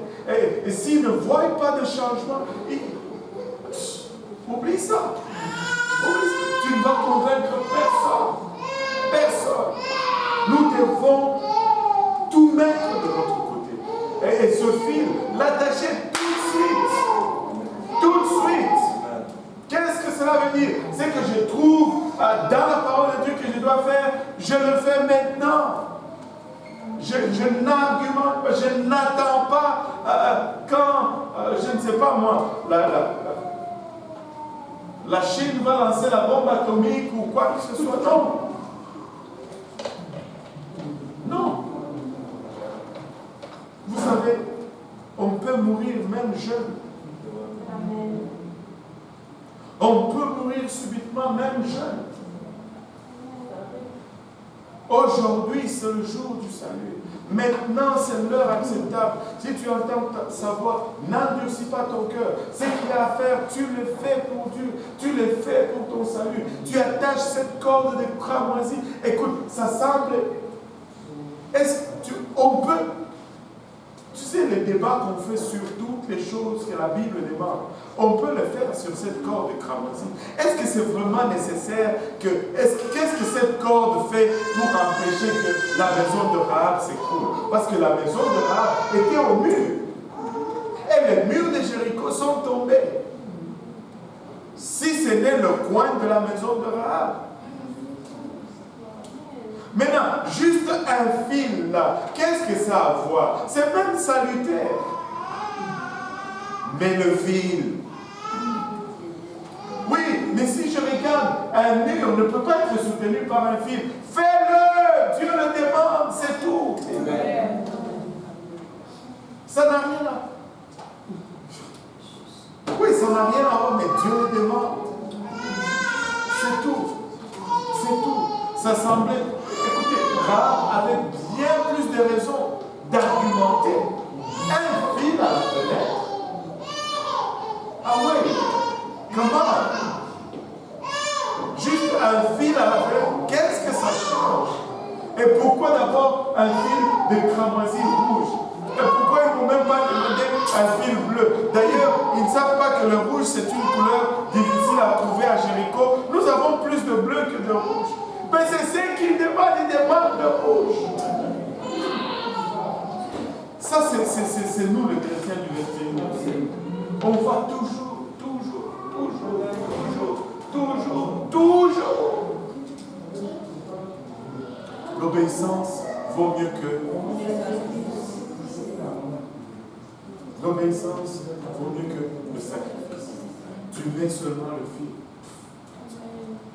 Et s'ils ne voient pas de changement, oublie ça. Tu ne vas convaincre personne. Personne. Nous devons tout mettre de notre côté. Et ce fil, l'attacher tout de suite. Tout de suite. Qu'est-ce que cela veut dire? C'est que je trouve dans la parole de Dieu que je dois faire, je le fais maintenant. Je n'argumente pas, je n'attends pas quand, je ne sais pas moi, la Chine va lancer la bombe atomique ou quoi que ce soit. Non. Non. Vous savez, on peut mourir même jeune. Amen. On peut mourir subitement même jeune. Aujourd'hui, c'est le jour du salut. Maintenant, c'est l'heure acceptable. Si tu entends sa voix, n'endurcis pas ton cœur. Ce qu'il y a à faire, tu le fais pour Dieu. Tu le fais pour ton salut. Tu attaches cette corde de cramoisi. Écoute, ça semble... On peut... Tu sais, les débats qu'on fait sur toutes les choses que la Bible demande, on peut le faire sur cette corde de cramoisi. Est-ce que c'est vraiment nécessaire que... Qu'est-ce que cette corde fait pour empêcher que la maison de Rahab s'écroule? Parce que la maison de Rahab était au mur. Et les murs de Jéricho sont tombés. Si ce n'est le coin de la maison de Rahab. Maintenant, juste un fil là, qu'est-ce que ça a à voir? C'est même salutaire. Mais le fil. Oui, mais si je regarde un mur, ne peut pas être soutenu par un fil. Fais-le! Dieu le demande, c'est tout. Amen. Ça n'a rien à... Oui, ça n'a rien à voir, mais Dieu le demande. C'est tout. C'est tout. Ça semblait... Écoutez, Rahab avait bien plus de raisons d'argumenter. Un fil à la fenêtre. Ah oui, comment? Juste un fil à la fenêtre, qu'est-ce que ça change? Et pourquoi d'abord un fil de cramoisi rouge? Et pourquoi ils ne m'ont même pas demandé un fil bleu? D'ailleurs, ils ne savent pas que le rouge c'est une couleur difficile à trouver à Jéricho. Nous avons plus de bleu que de rouge. Mais c'est ce qu'ils demandent, ils demandent de rouge. Ça, c'est nous, les chrétiens du 21e siècle. On va toujours. L'obéissance vaut mieux que... L'obéissance vaut mieux que le sacrifice. Tu mets seulement le fil.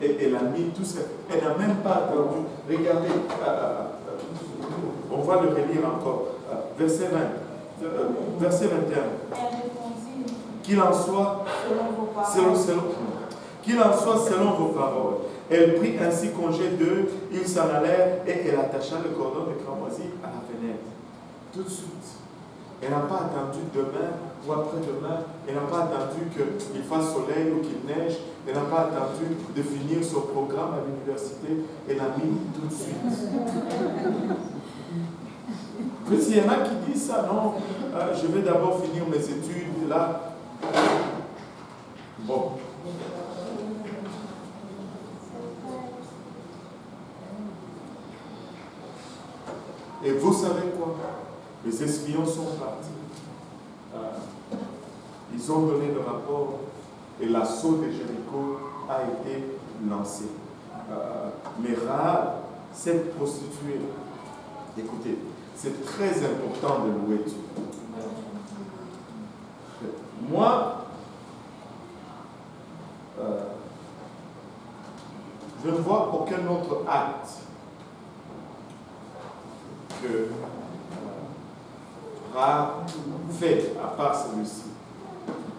Et elle a mis tout ça. Elle n'a même pas attendu. Regardez, on va le relire encore. Verset 20. Verset 21. Qu'il en soit selon vos paroles. Elle prit ainsi congé d'eux, ils s'en allèrent et elle attacha le cordon de cramoisi à la fenêtre. Tout de suite. Elle n'a pas attendu demain ou après-demain. Elle n'a pas attendu qu'il fasse soleil ou qu'il neige. Elle n'a pas attendu de finir son programme à l'université. Elle a mis tout de suite. Puis s'il y en a qui disent ça, non, je vais d'abord finir mes études là. Bon. Et vous savez quoi? Les espions sont partis. Ils ont donné le rapport et l'assaut de Jéricho a été lancé. Mais Rahab, cette prostituée, écoutez, c'est très important de louer Dieu. Moi, je ne vois aucun autre acte que Rahab fait à part celui-ci.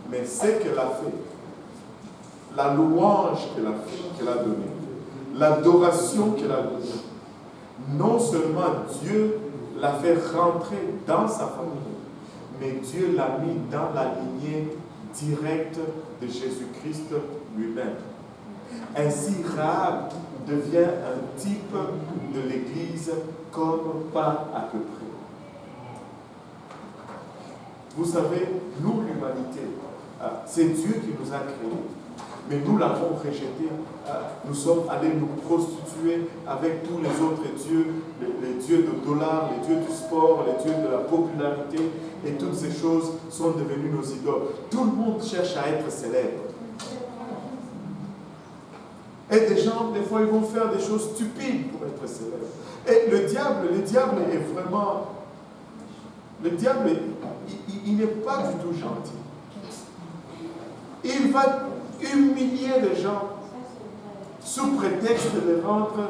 Mais ce qu'elle a fait, la louange qu'elle a donnée, l'adoration qu'elle a donnée, non seulement Dieu l'a fait rentrer dans sa famille, mais Dieu l'a mis dans la lignée directe de Jésus-Christ lui-même. Ainsi, Rahab devient un type de l'Église comme pas à peu près. Vous savez, nous, l'humanité, c'est Dieu qui nous a créés. Mais nous l'avons rejeté. Nous sommes allés nous prostituer avec tous les autres dieux, les dieux de dollars, les dieux du sport, les dieux de la popularité. Et toutes ces choses sont devenues nos idoles. Tout le monde cherche à être célèbre. Et des gens, des fois, ils vont faire des choses stupides pour être célèbres. Et le diable est vraiment... Le diable, il n'est pas du tout gentil. Il va humilier les gens sous prétexte de les rendre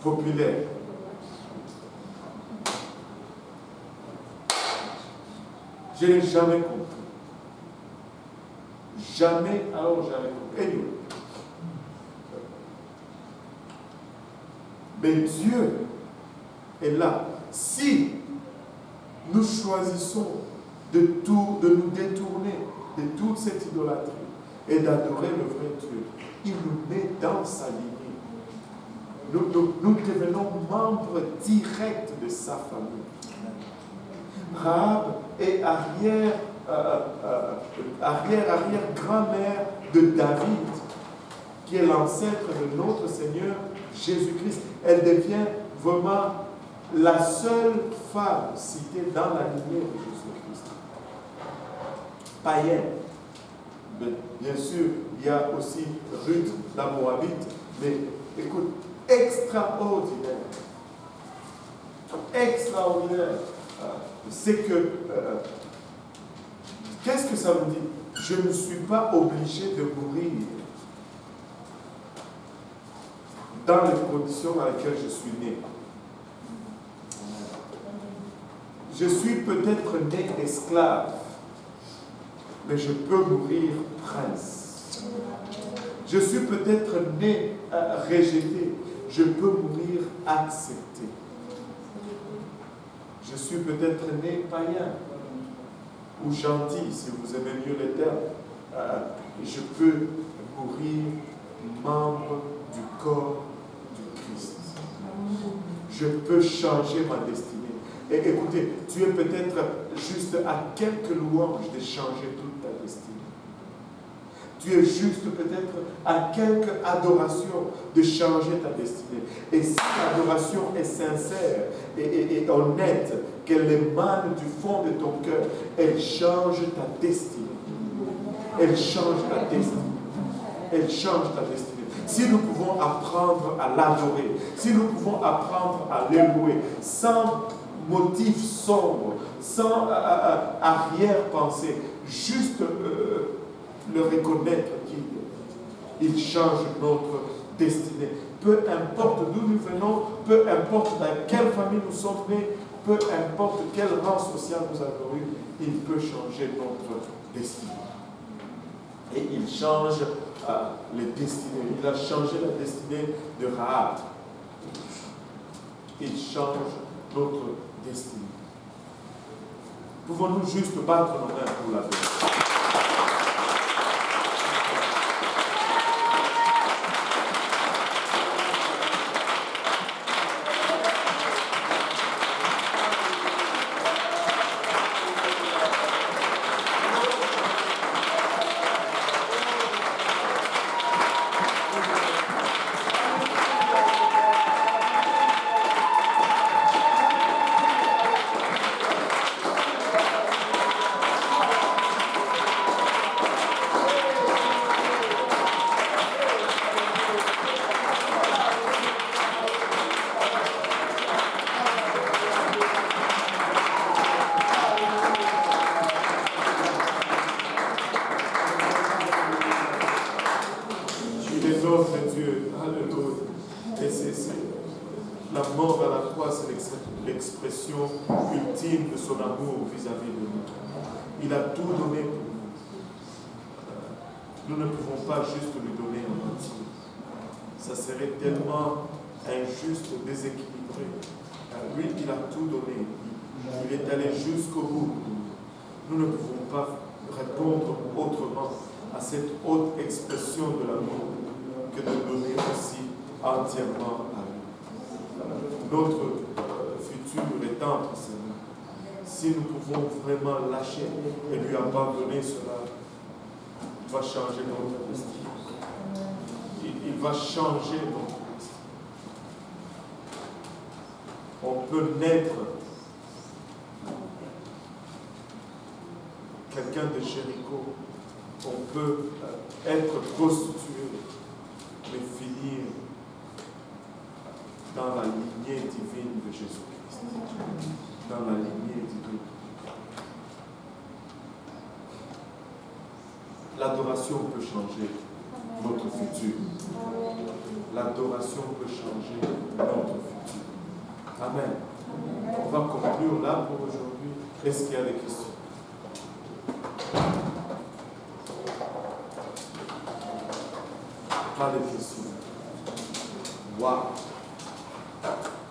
populaires. Je n'ai jamais compris. Jamais, alors jamais compris. Anyway. Mais Dieu est là. Si nous choisissons de nous détourner de toute cette idolâtrie et d'adorer le vrai Dieu, il nous met dans sa lignée. Nous devenons membres directs de sa famille. Rahab est arrière-grand-mère de David, qui est l'ancêtre de notre Seigneur Jésus-Christ. Elle devient vraiment la seule femme citée dans la lignée de Jésus-Christ. Païenne. Mais bien sûr, il y a aussi Ruth, la Moabite. Mais écoute, extraordinaire. Extraordinaire. C'est que... qu'est-ce que ça veut dire? Je ne suis pas obligé de mourir dans les conditions dans lesquelles je suis né. Je suis peut-être né esclave, mais je peux mourir prince. Je suis peut-être né rejeté, je peux mourir accepté. Je suis peut-être né païen ou gentil, si vous aimez mieux les termes. Je peux mourir membre du corps du Christ. Je peux changer ma destinée. Et écoutez, tu es peut-être juste à quelques louanges de changer toute ta destinée. Tu es juste peut-être à quelques adorations de changer ta destinée. Et si l'adoration est sincère et honnête, qu'elle émane du fond de ton cœur, elle change ta destinée. Elle change ta destinée. Elle change ta destinée. Si nous pouvons apprendre à l'adorer, si nous pouvons apprendre à l'élouer, sans motif sombre, sans arrière-pensée, juste le reconnaître qu'il change notre destinée. Peu importe d'où nous venons, peu importe dans quelle famille nous sommes nés, peu importe quel rang social nous avons eu, il peut changer notre destinée. Et il change les destinées. Il a changé la destinée de Rahab. Il change notre destinée. Pouvons-nous juste battre nos mains pour la paix? l'expression ultime de son amour vis-à-vis de nous. Il a tout donné pour nous. Nous ne pouvons pas juste lui donner en entier. Ça serait tellement injuste, déséquilibré. Lui, il a tout donné. Il est allé jusqu'au bout. Nous ne pouvons pas répondre autrement à cette haute expression de l'amour que de donner aussi entièrement à lui. Notre futur est entre ses mains. Si nous pouvons vraiment lâcher et lui abandonner cela, il va changer notre destin. Il va changer notre destin. On peut naître quelqu'un de Jéricho. On peut être prostitué, mais finir dans la lignée divine de Jésus-Christ. Dans la lignée divine. L'adoration peut changer notre futur. L'adoration peut changer notre futur. Amen. On va conclure là pour aujourd'hui. Est-ce qu'il y a des questions? Pas de questions. Waouh.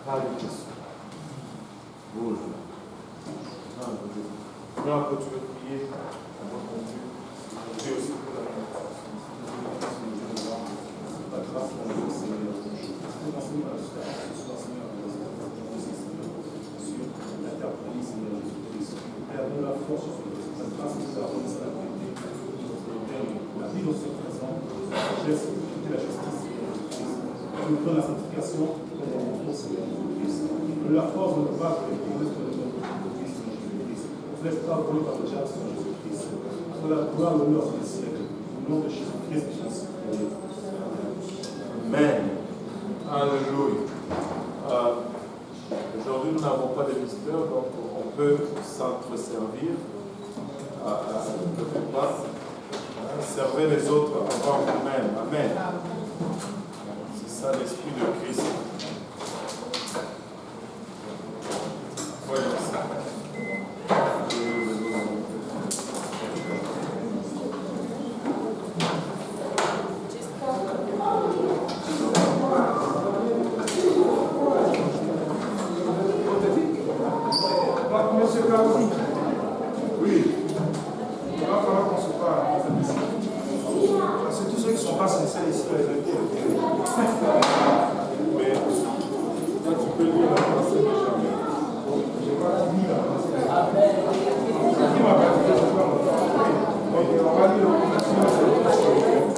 Pas de questions. Oh là là. Quand tu veux prier, on va continuer. Prie aussi pour la grâce de Dieu, Seigneur. Père, donne la force sur la grâce que nous avons dans la vérité. La vie dans ce présent, la justice, nous donne la sanctification, la force de ne pas Jésus-Christ. Laisse pas voler par le diable, Seigneur Jésus-Christ. Pour la gloire, l'honneur des siècles, au nom de Jésus-Christ. Amen. Alléluia. Aujourd'hui, nous n'avons pas de visiteurs, donc on peut s'entre-servir à le repas. Servez les autres avant vous-même. Amen. C'est ça l'esprit de Christ. Voyons ça. Monsieur Kaoui, oui, il va falloir qu'on se parle. Parce que tous ceux qui ne sont pas sincères ici, les vérités. Mais toi, tu peux dire.